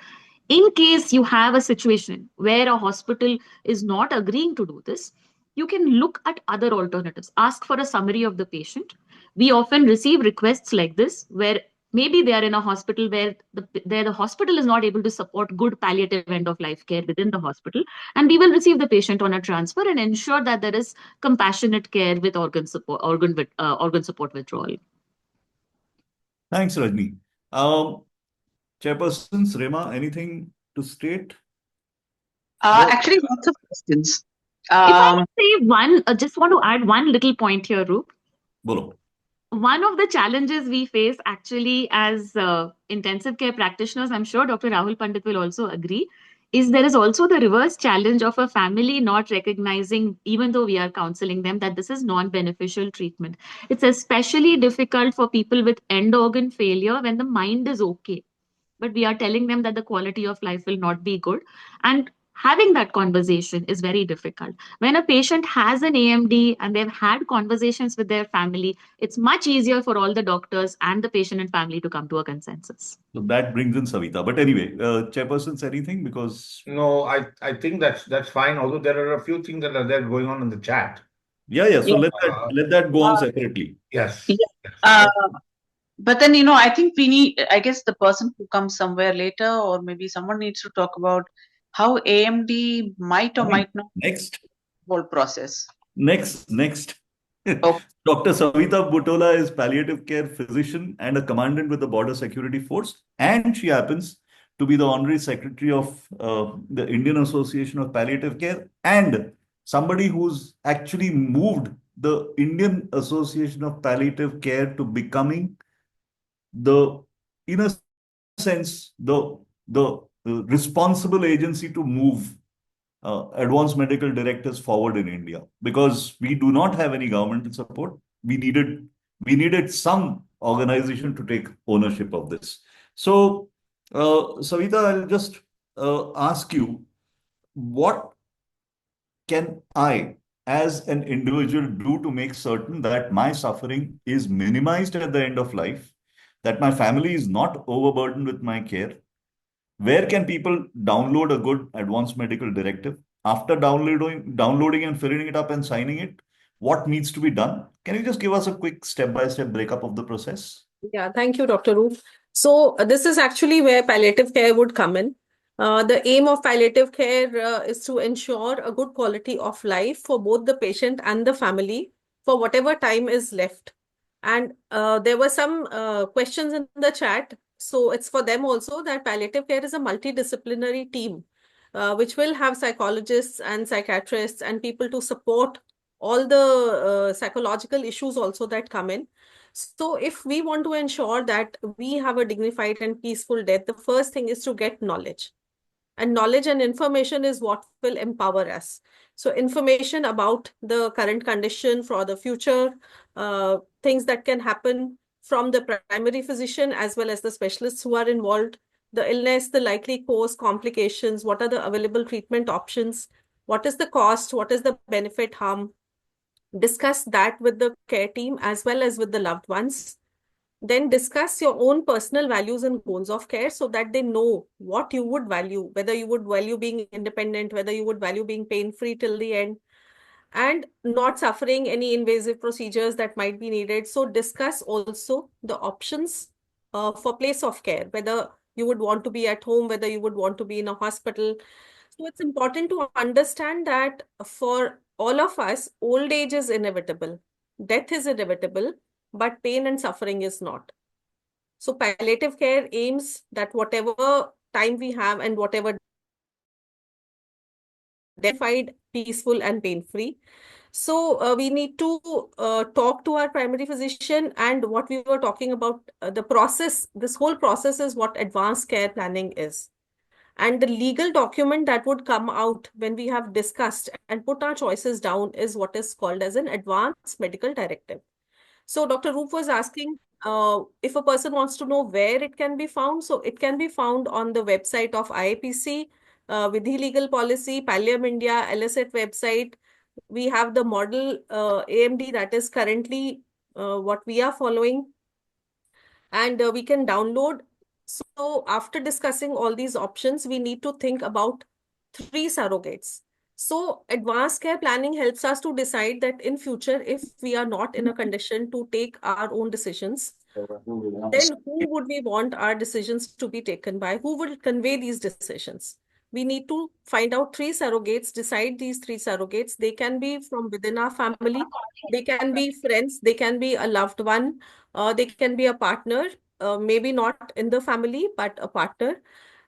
Speaker 11: In case you have a situation where a hospital is not agreeing to do this, you can look at other alternatives. Ask for a summary of the patient. We often receive requests like this, where maybe they are in a hospital where the hospital is not able to support good palliative end of life care within the hospital, and we will receive the patient on a transfer and ensure that there is compassionate care with organ support withdrawal.
Speaker 1: Thanks, Rajni. Chairpersons, Rema, anything to state?
Speaker 3: Actually, lots of questions.
Speaker 11: If I say one, just want to add one little point here, Roop.
Speaker 1: Bolo.
Speaker 11: one of the challenges we face actually as intensive care practitioners, I'm sure Dr. Rahul Pandit will also agree, is there is also the reverse challenge of a family not recognizing, even though we are counseling them, that this is non-beneficial treatment. It's especially difficult for people with end organ failure when the mind is okay, but we are telling them that the quality of life will not be good. And having that conversation is very difficult. When a patient has an AMD and they've had conversations with their family, it's much easier for all the doctors and the patient and family to come to a consensus.
Speaker 1: So that brings in Savita. But anyway, chairpersons, anything? Because
Speaker 2: No, I think that's fine. Although there are a few things that are there going on in the chat.
Speaker 1: yeah. So
Speaker 3: Yeah.
Speaker 1: let that go on separately.
Speaker 2: Yes.
Speaker 3: Yeah.
Speaker 2: Yes.
Speaker 3: But then, I think I guess the person who comes somewhere later, or maybe someone needs to talk about how AMD might or might not
Speaker 1: Next.
Speaker 3: whole process.
Speaker 1: Next.
Speaker 3: Okay.
Speaker 1: Dr. Savita Butola is palliative care physician and a commandant with the Border Security Force, and she happens to be the honorary secretary of the Indian Association of Palliative Care, and somebody who's actually moved the Indian Association of Palliative Care to becoming in a sense, the responsible agency to move advanced medical directives forward in India, because we do not have any governmental support. We needed some organization to take ownership of this. So, Savita, I'll just ask you, what can I, as an individual, do to make certain that my suffering is minimized at the end of life, that my family is not overburdened with my care? Where can people download a good advanced medical directive? After downloading and filling it up and signing it, what needs to be done? Can you just give us a quick step-by-step breakup of the process?
Speaker 8: Yeah, thank you, Dr. Roop. So this is actually where palliative care would come in. The aim of palliative care is to ensure a good quality of life for both the patient and the family for whatever time is left. And there were some questions in the chat. So it's for them also that palliative care is a multidisciplinary team, which will have psychologists and psychiatrists and people to support all the psychological issues also that come in. So if we want to ensure that we have a dignified and peaceful death, the first thing is to get knowledge. And knowledge and information is what will empower us. So information about the current condition for the future, things that can happen from the primary physician as well as the specialists who are involved, the illness, the likely cause, complications, what are the available treatment options, what is the cost, what is the benefit, harm. Discuss that with the care team as well as with the loved ones. Then discuss your own personal values and goals of care so that they know what you would value, whether you would value being independent, whether you would value being pain-free till the end, and not suffering any invasive procedures that might be needed. So discuss also the options for place of care, whether you would want to be at home, whether you would want to be in a hospital. So it's important to understand that for all of us, old age is inevitable, death is inevitable, but pain and suffering is not. So palliative care aims that whatever time we have and whatever dignified, peaceful and pain-free. So we need to talk to our primary physician, and what we were talking about, the process, this whole process is what advanced care planning is. And the legal document that would come out when we have discussed and put our choices down is what is called as an advanced medical directive. So Dr. Roop was asking if a person wants to know where it can be found. So it can be found on the website of IAPC, Vidhi Legal Policy, Pallium India, LSET website. We have the model AMD that is currently what we are following, and we can download. So after discussing all these options, we need to think about 3 surrogates. So advanced care planning helps us to decide that in future, if we are not in a condition to take our own decisions, then who would we want our decisions to be taken by? Who will convey these decisions? We need to find out 3 surrogates, decide these 3 surrogates. They can be from within our family, they can be friends, they can be a loved one, they can be a partner, maybe not in the family, but a partner.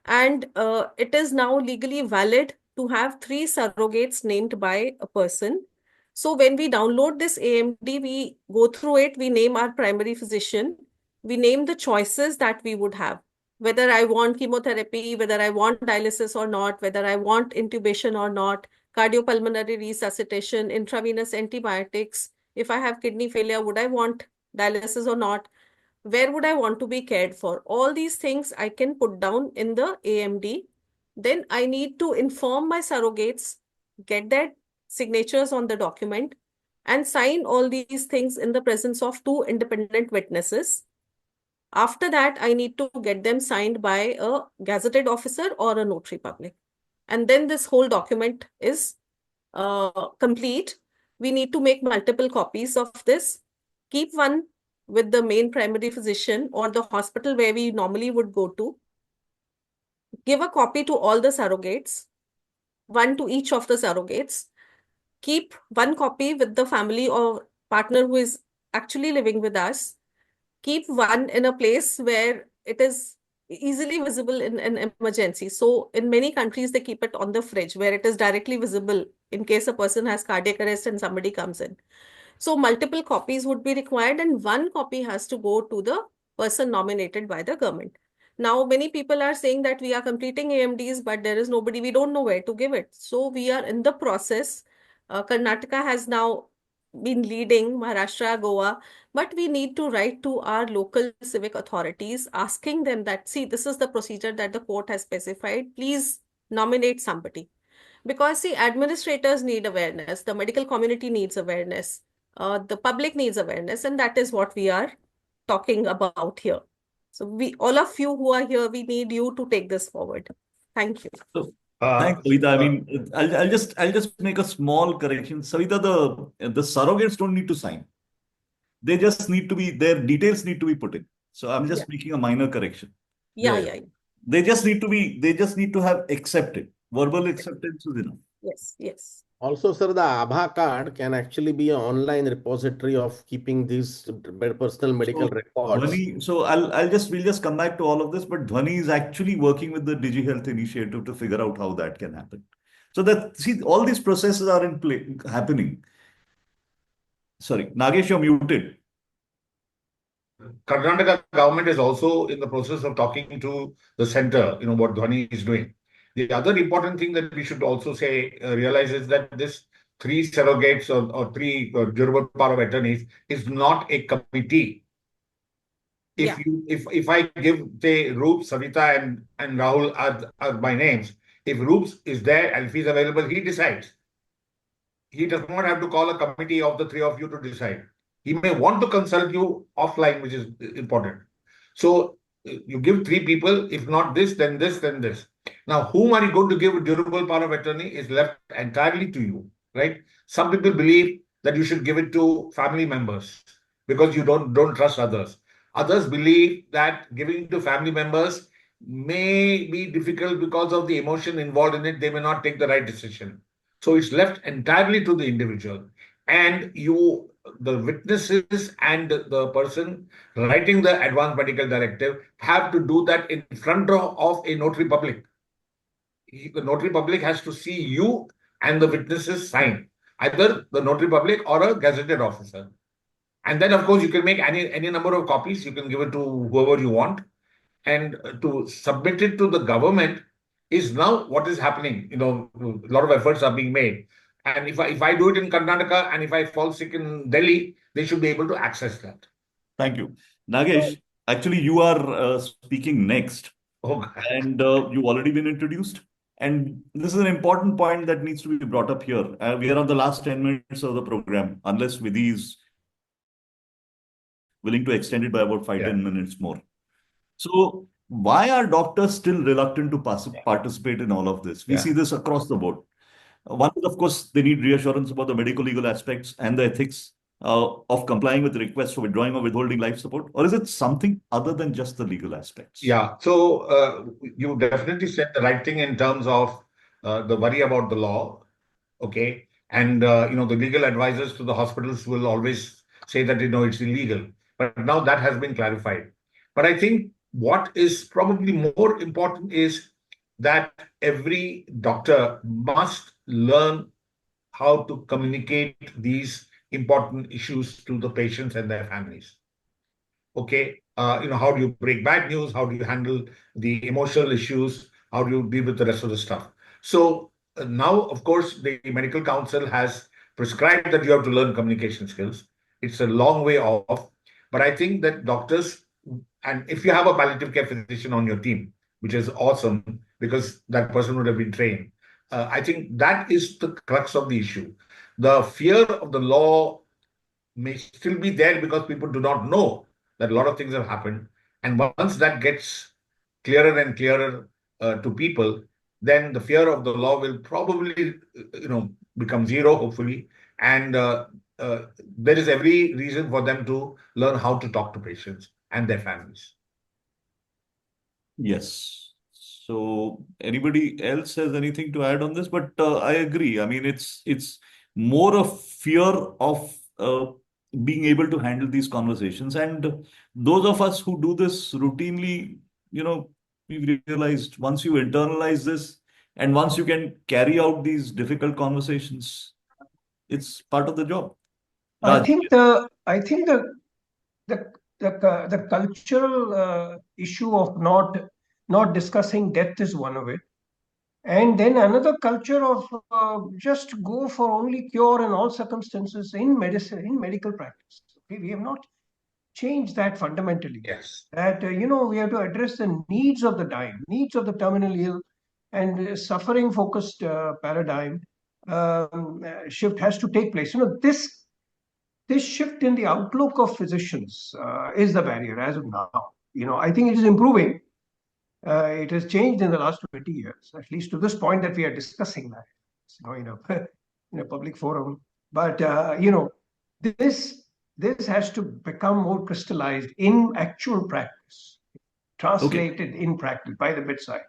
Speaker 8: And it is now legally valid to have 3 surrogates named by a person.
Speaker 12: So when we download this AMD, we go through it, we name our primary physician, we name the choices that we would have, whether I want chemotherapy, whether I want dialysis or not, whether I want intubation or not, cardiopulmonary resuscitation, intravenous antibiotics. If I have kidney failure, would I want dialysis or not? Where would I want to be cared for? All these things I can put down in the AMD. Then I need to inform my surrogates, get their signatures on the document, and sign all these things in the presence of two independent witnesses. After that, I need to get them signed by a gazetted officer or a notary public. And then this whole document is complete. We need to make multiple copies of this. Keep one with the main primary physician or the hospital where we normally would go to. Give a copy to all the surrogates, one to each of the surrogates. Keep one copy with the family or partner who is actually living with us. Keep one in a place where it is easily visible in an emergency. So in many countries, they keep it on the fridge where it is directly visible in case a person has cardiac arrest and somebody comes in. So multiple copies would be required, and one copy has to go to the person nominated by the government. Now, many people are saying that we are completing AMDs, but there is nobody, we don't know where to give it. So we are in the process. Karnataka has now been leading, Maharashtra, Goa, but we need to write to our local civic authorities asking them that, see, this is the procedure that the court has specified. Please nominate somebody. Because, see, administrators need awareness, the medical community needs awareness, the public needs awareness, and that is what we are talking about here. So all of you who are here, we need you to take this forward. Thank you.
Speaker 1: So, thanks, Savita. I mean, I'll just make a small correction. Savita, the surrogates don't need to sign. They just need to be, their details need to be put in. So I'm just making a minor correction.
Speaker 12: Yeah.
Speaker 1: They just need to have accepted. Verbal acceptance is enough.
Speaker 12: Yes.
Speaker 9: Also, sir, the Abha card can actually be an online repository of keeping these personal medical records.
Speaker 1: Dhvani, so we'll just come back to all of this, but Dhvani is actually working with the DigiHealth initiative to figure out how that can happen. So that, see, all these processes are in play, happening. Sorry, Nagesh, you're muted.
Speaker 2: Karnataka government is also in the process of talking to the center, what Dhvani is doing. The other important thing that we should also realize is that this 3 surrogates or 3 durable power of attorneys is not a committee. If I give, say, Roop, Savita, and Rahul are my names, if Roop is there and if he's available, he decides. He does not have to call a committee of the 3 of you to decide. He may want to consult you offline, which is important. So you give 3 people, if not this, then this, then this. Now, whom are you going to give a durable power of attorney is left entirely to you, right? Some people believe that you should give it to family members because you don't trust others. Others believe that giving to family members may be difficult because of the emotion involved in it. They may not take the right decision. So it's left entirely to the individual. And the witnesses and the person writing the advance medical directive have to do that in front of a notary public. The notary public has to see you and the witnesses sign, either the notary public or a gazetted officer. And then, of course, you can make any number of copies. You can give it to whoever you want. And to submit it to the government is now what is happening. A lot of efforts are being made. And if I do it in Karnataka and if I fall sick in Delhi, they should be able to access that.
Speaker 1: Thank you. Nagesh, actually, you are speaking next. And you've already been introduced. And this is an important point that needs to be brought up here. We are on the last 10 minutes of the program, unless Vidhi is willing to extend it by about 5-10 minutes more. So why are doctors still reluctant to participate in all of this? We see this across the board. One is, of course, they need reassurance about the medical legal aspects and the ethics of complying with the request for withdrawing or withholding life support. Or is it something other than just the legal aspects?
Speaker 2: Yeah. So you definitely said the right thing in terms of the worry about the law. Okay. And, the legal advisors to the hospitals will always say that, it's illegal. But now that has been clarified. But I think what is probably more important is that every doctor must learn how to communicate these important issues to the patients and their families. Okay, how do you break bad news? How do you handle the emotional issues? How do you deal with the rest of the stuff? So now, of course, the medical council has prescribed that you have to learn communication skills. It's a long way off, but I think that doctors, and if you have a palliative care physician on your team, which is awesome because that person would have been trained, I think that is the crux of the issue. The fear of the law may still be there because people do not know that a lot of things have happened. And once that gets clearer and clearer to people, then the fear of the law will probably, become zero, hopefully. And there is every reason for them to learn how to talk to patients and their families.
Speaker 1: Yes. So anybody else has anything to add on this? But I agree. I mean, it's more of fear of being able to handle these conversations. And those of us who do this routinely, we've realized once you internalize this and once you can carry out these difficult conversations, it's part of the job.
Speaker 4: I
Speaker 1: Raj.
Speaker 4: think the cultural issue of not discussing death is one of it. And then another culture of just go for only cure in all circumstances in medicine, in medical practice. Okay, we have not changed that fundamentally.
Speaker 2: Yes.
Speaker 4: That we have to address the needs of the dying, needs of the terminally ill, and suffering-focused paradigm shift has to take place. This shift in the outlook of physicians is the barrier as of now. I think it is improving. It has changed in the last 20 years, at least to this point that we are discussing that, in a public forum. But this has to become more crystallized in actual practice, translated in practice by the bedside.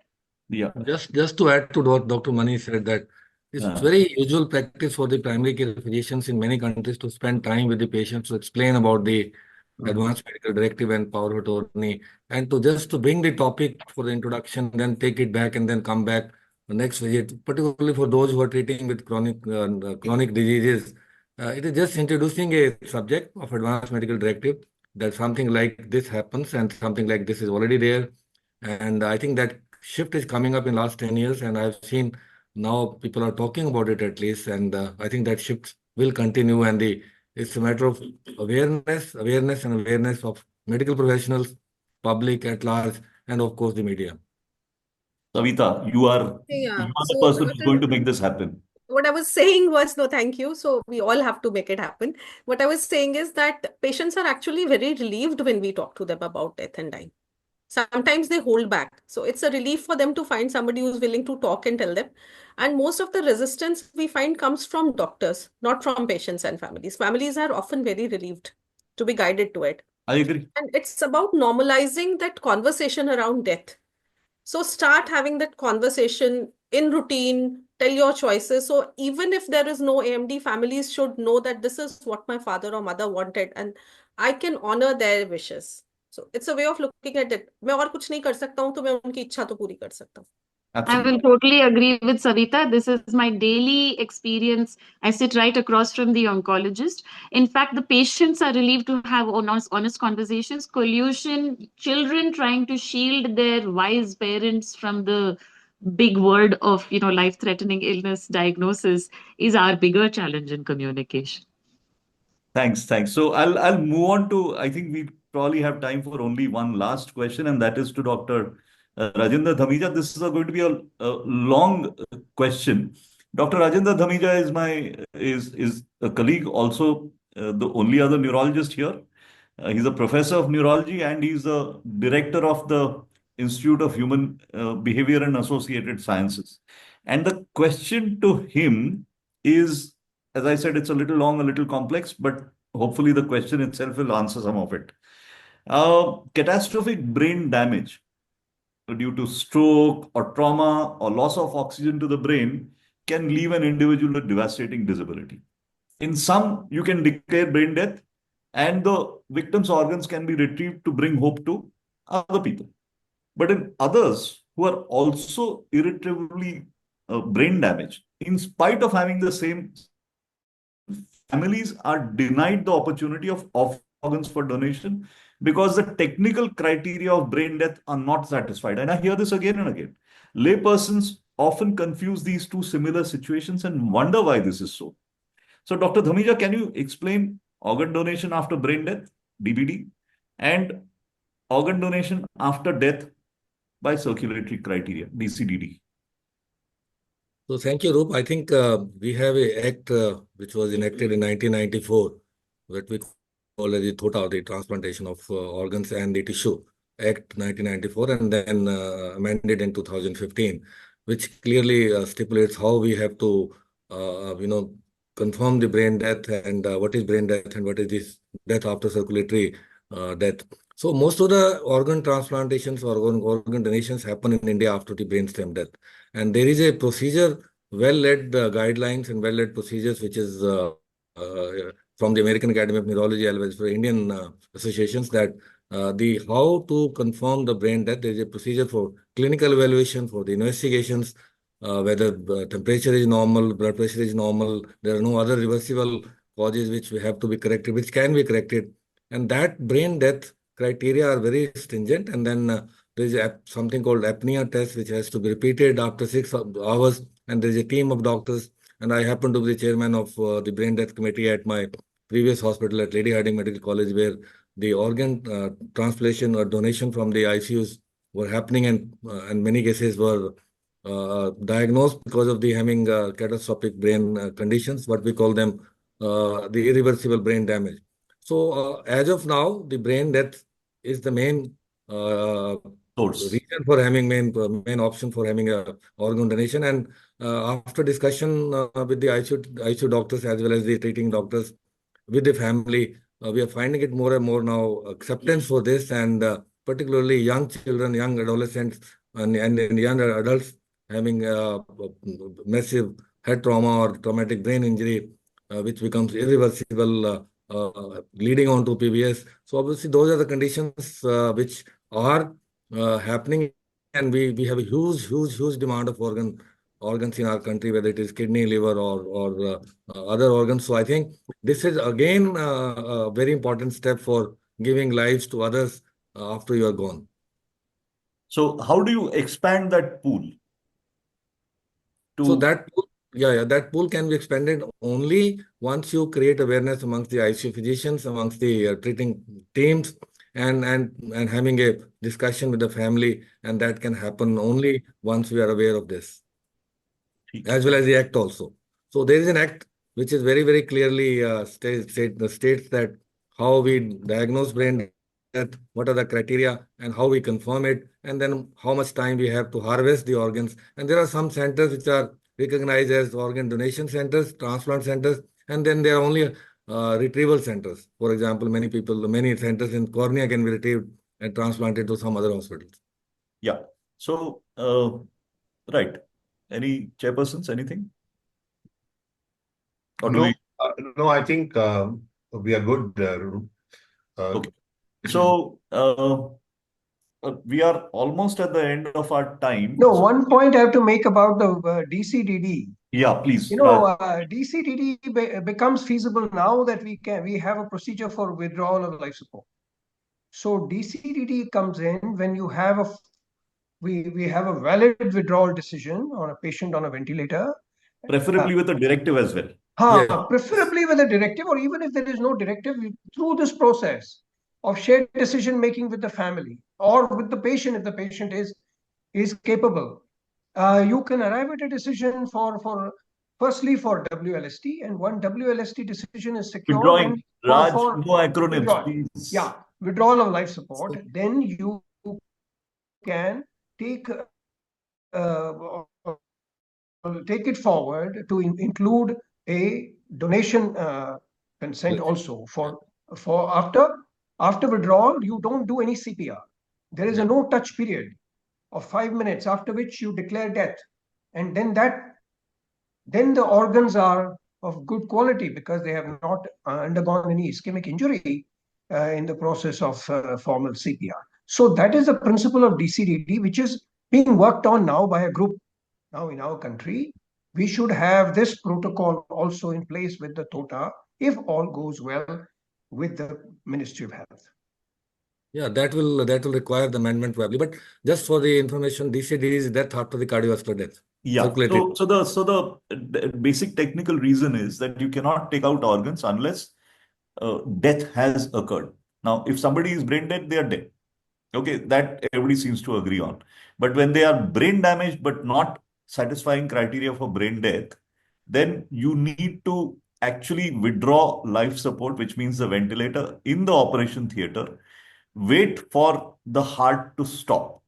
Speaker 1: Yeah.
Speaker 7: Just to add to what Dr. Mani said, that it's very usual practice for the primary care physicians in many countries to spend time with the patients to explain about the advanced medical directive and power of attorney, and to bring the topic for the introduction, then take it back and then come back the next visit, particularly for those who are treating with chronic diseases. It is just introducing a subject of advanced medical directive, that something like this happens and something like this is already there. And I think that shift is coming up in last 10 years, and I've seen now people are talking about it at least, and I think that shift will continue, and it's a matter of awareness of medical professionals, public at large, and of course the media.
Speaker 1: Savita, you are
Speaker 12: Yeah.
Speaker 1: the person who's going to make this happen.
Speaker 12: What I was saying was, no, thank you. So we all have to make it happen. What I was saying is that patients are actually very relieved when we talk to them about death and dying. Sometimes they hold back. So it's a relief for them to find somebody who's willing to talk and tell them. And most of the resistance we find comes from doctors, not from patients and families. Families are often very relieved to be guided to it.
Speaker 1: I agree.
Speaker 12: And it's about normalizing that conversation around death. So start having that conversation in routine, tell your choices. So even if there is no AMD, families should know that this is what my father or mother wanted and I can honor their wishes. So it's a way of looking at it. मैं और कुछ नहीं कर सकता हूँ तो मैं उनकी इच्छा तो पूरी कर सकता हूँ.
Speaker 11: I will totally agree with Savita. This is my daily experience. I sit right across from the oncologist. In fact, the patients are relieved to have honest conversations. Collusion, children trying to shield their wise parents from the big word of life-threatening illness diagnosis is our bigger challenge in communication.
Speaker 1: Thanks. So I'll move on to, I think we probably have time for only one last question, and that is to Dr. Rajinder Dhamija. This is going to be a long question. Dr. Rajinder Dhamija is a colleague, also the only other neurologist here. He's a professor of neurology and he's the director of the Institute of Human Behavior and Associated Sciences. And the question to him is, as I said, it's a little long, a little complex, but hopefully the question itself will answer some of it. Catastrophic brain damage due to stroke or trauma or loss of oxygen to the brain can leave an individual with devastating disability. In some, you can declare brain death and the victim's organs can be retrieved to bring hope to other people. But in others who are also irretrievably brain damaged, in spite of having the same families are denied the opportunity of organs for donation because the technical criteria of brain death are not satisfied. And I hear this again and again. Laypersons often confuse these two similar situations and wonder why this is so. So, Dr. Dhamija, can you explain organ donation after brain death, DBD, and organ donation after death by circulatory criteria, DCDD?
Speaker 7: So thank you, Roop. I think we have a act which was enacted in 1994 that we call as the THOTA, the Transplantation of Organs and the Tissue Act 1994, and then amended in 2015, which clearly stipulates how we have to, confirm the brain death and what is brain death and what is this death after circulatory death. So most of the organ transplantations or organ donations happen in India after the brainstem death. And there is a procedure, well-led guidelines and well-led procedures, which is from the American Academy of Neurology as well as for Indian associations, that the how to confirm the brain death. There is a procedure for clinical evaluation, for the investigations, whether temperature is normal, blood pressure is normal. There are no other reversible causes which we have to be corrected, which can be corrected. And that brain death criteria are very stringent. And then there is something called apnea test, which has to be repeated after 6 hours. And there is a team of doctors. And I happen to be the chairman of the brain death committee at my previous hospital at Lady Hardinge Medical College, where the organ transplantation or donation from the ICUs were happening, and many cases were diagnosed because of the having catastrophic brain conditions, what we call them, the irreversible brain damage. So as of now, the brain death is the main reason for having main option for having a organ donation. And after discussion with the ICU doctors as well as the treating doctors with the family, we are finding it more and more now acceptance for this, and particularly young children, young adolescents, and young adults having massive head trauma or traumatic brain injury, which becomes irreversible, leading on to PBS. So obviously those are the conditions which are happening, and we have a huge demand of organs in our country, whether it is kidney, liver, or other organs. So I think this is again a very important step for giving lives to others after you are gone.
Speaker 1: So how do you expand that pool?
Speaker 7: So that pool, that pool can be expanded only once you create awareness amongst the ICU physicians, amongst the treating teams, and having a discussion with the family, and that can happen only once we are aware of this, as well as the act also. So there is an act which is very clearly states that how we diagnose brain death, what are the criteria, and how we confirm it, and then how much time we have to harvest the organs. And there are some centers which are recognized as organ donation centers, transplant centers, and then there are only retrieval centers. For example, many centers in cornea can be retrieved and transplanted to some other hospitals.
Speaker 1: Yeah. So, right. Any chairpersons, anything? Or do
Speaker 2: no, I think we are good.
Speaker 1: Okay. So, we are almost at the end of our time.
Speaker 4: No, one point I have to make about the DCDD.
Speaker 1: Yeah, please.
Speaker 4: DCDD becomes feasible now that we have a procedure for withdrawal of life support. So DCDD comes in when you have we have a valid withdrawal decision on a patient on a ventilator.
Speaker 1: Preferably with a directive as well.
Speaker 4: Preferably with a directive, or even if there is no directive, through this process of shared decision making with the family or with the patient, if the patient is capable, you can arrive at a decision firstly for WLST, and one WLST decision is secured.
Speaker 1: Withdrawing, Raj, no acronyms,
Speaker 4: withdrawal.
Speaker 1: please.
Speaker 4: Yeah, withdrawal of life support. Then you can take it forward to include a donation consent also for after withdrawal. You don't do any CPR. There is a no touch period of 5 minutes, after which you declare death, and then the organs are of good quality because they have not undergone any ischemic injury in the process of formal CPR. So that is the principle of DCDD, which is being worked on now by a group now in our country. We should have this protocol also in place with the TOTA if all goes well with the Ministry of Health.
Speaker 7: Yeah, that will require the amendment probably. But just for the information, DCD is death after the cardiovascular death.
Speaker 1: Yeah.
Speaker 7: Circulated.
Speaker 1: So the basic technical reason is that you cannot take out organs unless death has occurred. Now, if somebody is brain dead, they are dead. Okay, that everybody seems to agree on. But when they are brain damaged but not satisfying criteria for brain death, then you need to actually withdraw life support, which means the ventilator in the operation theater, wait for the heart to stop.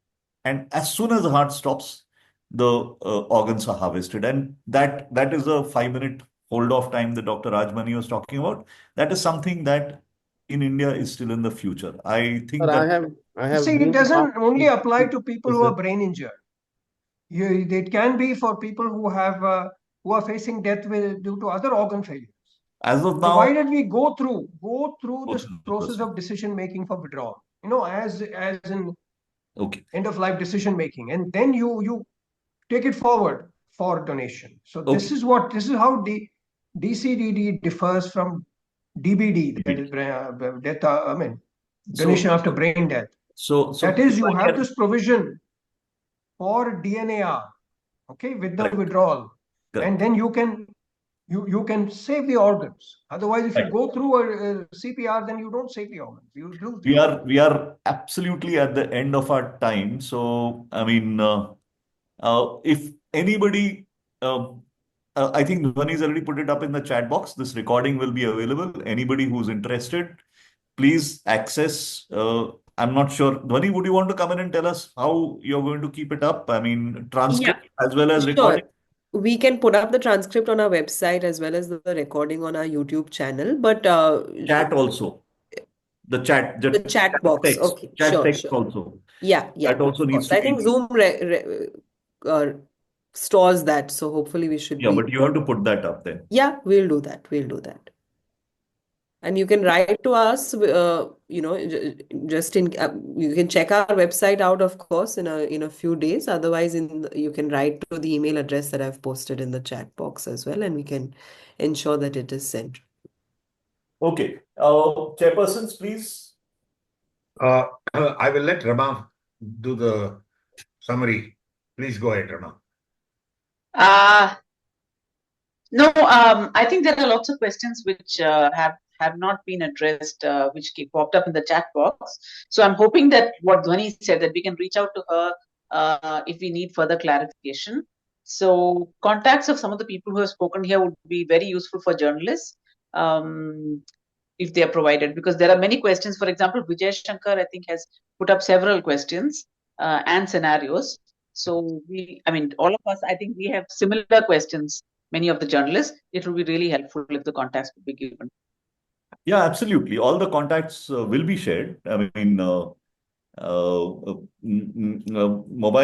Speaker 1: And as soon as the heart stops, the organs are harvested. And that is a 5 minute hold off time that Dr. Rajani was talking about. That is something that in India is still in the future. I think
Speaker 9: Sir,
Speaker 1: that
Speaker 9: I have
Speaker 4: See, it
Speaker 9: been
Speaker 4: doesn't
Speaker 9: part
Speaker 4: only
Speaker 9: of
Speaker 4: apply to people who
Speaker 9: this,
Speaker 4: are brain injured. It can be for people who are facing death due to other organ failures.
Speaker 1: as of now,
Speaker 4: Provided we go through this
Speaker 1: the
Speaker 4: process
Speaker 1: person.
Speaker 4: of decision making for withdrawal, as in
Speaker 1: Okay.
Speaker 4: end of life decision making, and then you take it forward for donation. So this
Speaker 1: Okay.
Speaker 4: is how DCDD differs from DBD, that is death. Donation
Speaker 1: So
Speaker 4: after brain death.
Speaker 1: so
Speaker 4: That is,
Speaker 1: if
Speaker 4: you
Speaker 1: I
Speaker 4: have
Speaker 1: can
Speaker 4: this provision for DNAR, okay, with the
Speaker 1: correct,
Speaker 4: withdrawal, and
Speaker 1: correct.
Speaker 4: then you can save the organs. Otherwise, if you
Speaker 1: Right.
Speaker 4: go through a CPR, then you don't save the organs. You lose the organs.
Speaker 1: We are absolutely at the end of our time. So I mean, if anybody, I think Dhvani's already put it up in the chat box. This recording will be available. Anybody who's interested, please access. I'm not sure. Dhvani, would you want to come in and tell us how you're going to keep it up? I mean, transcript as well as recording.
Speaker 8: Sure. We can put up the transcript on our website as well as the recording on our YouTube channel. But
Speaker 1: Chat also. The chat,
Speaker 8: the chat box.
Speaker 1: text,
Speaker 8: Okay,
Speaker 1: chat
Speaker 8: sure,
Speaker 1: text
Speaker 8: sure.
Speaker 1: also.
Speaker 8: Yeah,
Speaker 1: That also
Speaker 8: of
Speaker 1: needs
Speaker 8: course.
Speaker 1: to
Speaker 8: I
Speaker 1: be.
Speaker 8: think Zoom stores that, so hopefully we should
Speaker 1: Yeah,
Speaker 8: be.
Speaker 1: but you have to put that up there.
Speaker 8: Yeah, we'll do that. We'll do that. And you can write to us, just you can check our website out, of course, in a few days. Otherwise, you can write to the email address that I've posted in the chat box as well, and we can ensure that it is sent.
Speaker 1: Okay. Chairpersons, please.
Speaker 2: I will let Rama do the summary. Please go ahead, Rama.
Speaker 3: No, I think there are lots of questions which have not been addressed, which popped up in the chat box. So I'm hoping that what Dhvani said, that we can reach out to her if we need further clarification. So contacts of some of the people who have spoken here would be very useful for journalists if they are provided, because there are many questions. For example, Vijay Shankar, I think, has put up several questions and scenarios. So all of us, I think we have similar questions, many of the journalists. It will be really helpful if the contacts would be given.
Speaker 1: Yeah, absolutely. All the contacts will be shared. I mean, mobile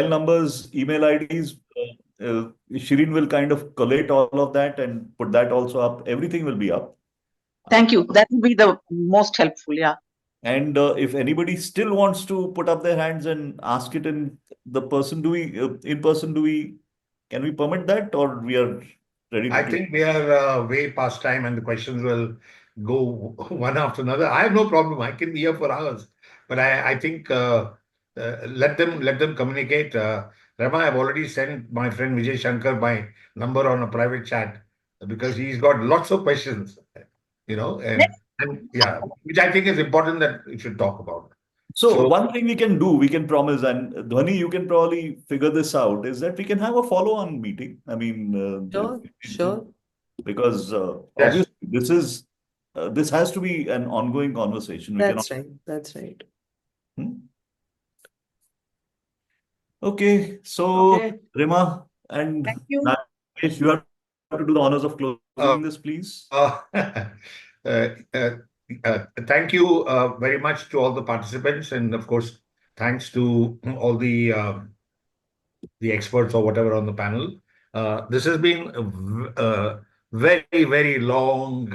Speaker 1: numbers, email IDs. Shireen will kind of collate all of that and put that also up. Everything will be up.
Speaker 3: Thank you. That will be the most helpful. Yeah.
Speaker 1: And if anybody still wants to put up their hands and ask it in person, can we permit that, or we are ready to
Speaker 2: I think we are way past time and the questions will go one after another. I have no problem. I can be here for hours. But I think let them communicate. Rama, I've already sent my friend Vijay Shankar my number on a private chat because he's got lots of questions, and yeah, which I think is important that we should talk about.
Speaker 1: So one thing we can do, we can promise, and Dhvani, you can probably figure this out, is that we can have a follow-on meeting. I mean,
Speaker 8: Sure.
Speaker 1: because
Speaker 2: Yes.
Speaker 1: obviously this has to be an ongoing conversation.
Speaker 8: That's right. That's right.
Speaker 1: Okay, so Rima and
Speaker 3: Thank you.
Speaker 1: Nagesh, you have to do the honors of closing this, please.
Speaker 2: Thank you very much to all the participants, and of course, thanks to all the experts or whatever on the panel. This has been a very, very long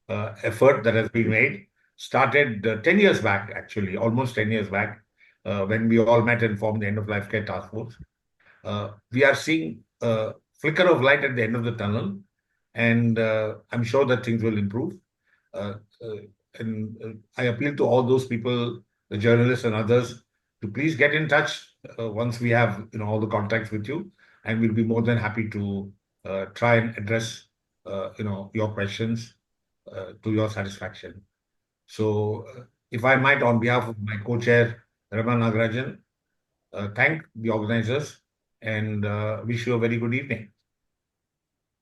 Speaker 2: effort that has been made. Started 10 years back, actually, almost 10 years back, when we all met and formed the End of Life Care Task Force. We are seeing a flicker of light at the end of the tunnel. and I'm sure that things will improve. I appeal to all those people, the journalists and others, to please get in touch once we have all the contacts with you, and we'll be more than happy to try and address your questions to your satisfaction. So, if I might, on behalf of my co-chair Raman Nagarajan, thank the organizers and wish you a very good evening.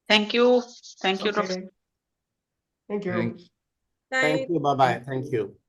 Speaker 3: Thank you. Thank you, Dr.
Speaker 4: Okay. Thank you.
Speaker 9: Thank
Speaker 12: Bye.
Speaker 9: you. Bye-bye. Thank you.